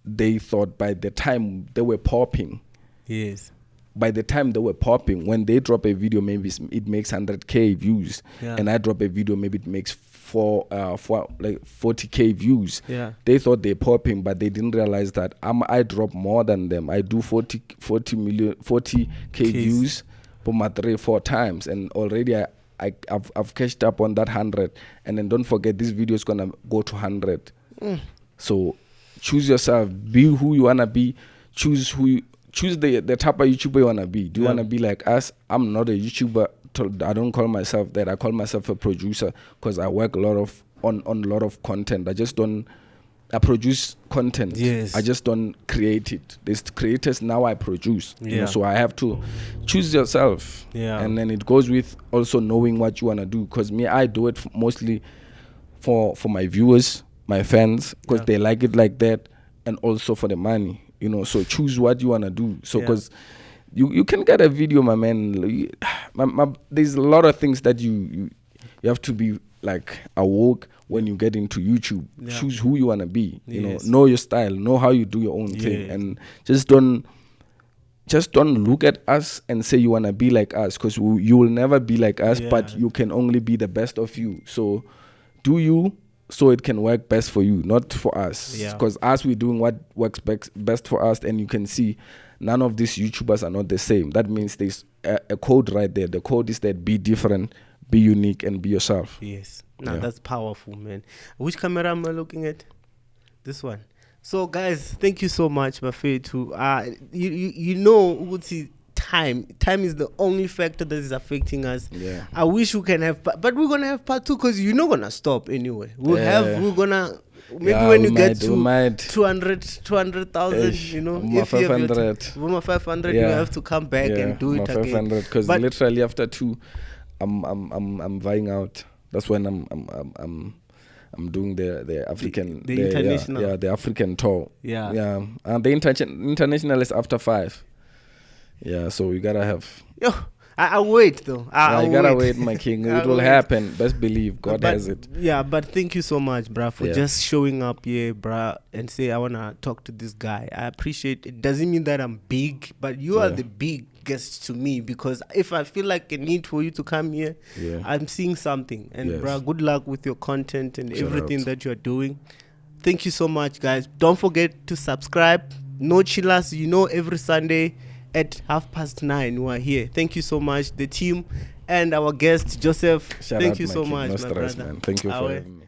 they thought by the time they were popping. Yes. By the time they were popping, when they drop a video, maybe it makes 100K views, and I drop a video, maybe it makes 40K views. Yeah. They thought they're popping, but they didn't realize that I drop more than them. I do 40K views for my 3-4 times, and already I've cashed up on that 100. And then don't forget, this video is gonna go to 100. So choose yourself, be who you wanna be, choose choose the type of YouTuber you wanna be. Do you wanna be like us? I'm not a YouTuber. I don't call myself that. I call myself a producer because I work on a lot of content. I produce content. Yes. I just don't create it. There's creators now. I produce. Yeah. You know, so I have to choose yourself. Yeah. And then it goes with also knowing what you wanna do. Because I do it mostly for my viewers, my fans, because they like it like that, and also for the money. You know, so choose what you wanna do. So because you can get a video, my man. There's a lot of things that you have to be like awoke when you get into YouTube. Choose who you wanna be. You know your style, know how you do your own thing, and just don't look at us and say you wanna be like us, because you will never be like us. But you can only be the best of you. So do you, so it can work best for you, not for us. Because us, we're doing what works best for us, and you can see none of these YouTubers are not the same. That means there's a code right there. The code is that be different, be unique, and be yourself. Yes. No, that's powerful, man. Which camera am I looking at? This one. So, guys, thank you so much, Buffet. You know, Uguti, time is the only factor that is affecting us. I wish we can have, but we're gonna have part 2 because you're not gonna stop anyway. We're gonna. Maybe when you get to 200,000, you know, if you have 500, you have to come back and do it again. 500, because literally after 2, I'm vying out. That's when I'm doing the African, the international, the African tour. And the international is after 5. Yeah, so we gotta have. Yo, I'll wait though. You gotta wait, my king. It will happen. Best believe. God has it. Yeah, but thank you so much, bruh, for just showing up here, bruh, and say I wanna talk to this guy. I appreciate it. Doesn't mean that I'm big, but you are the biggest to me, because if I feel like a need for you to come here, I'm seeing something. And bruh, good luck with your content and everything that you're doing. Thank you so much, guys. Don't forget to subscribe. NoChill us, every Sunday at 9:30 we are here. Thank you so much, the team and our guest Joseph. Thank you so much, my brother. Man. Thank you for having me.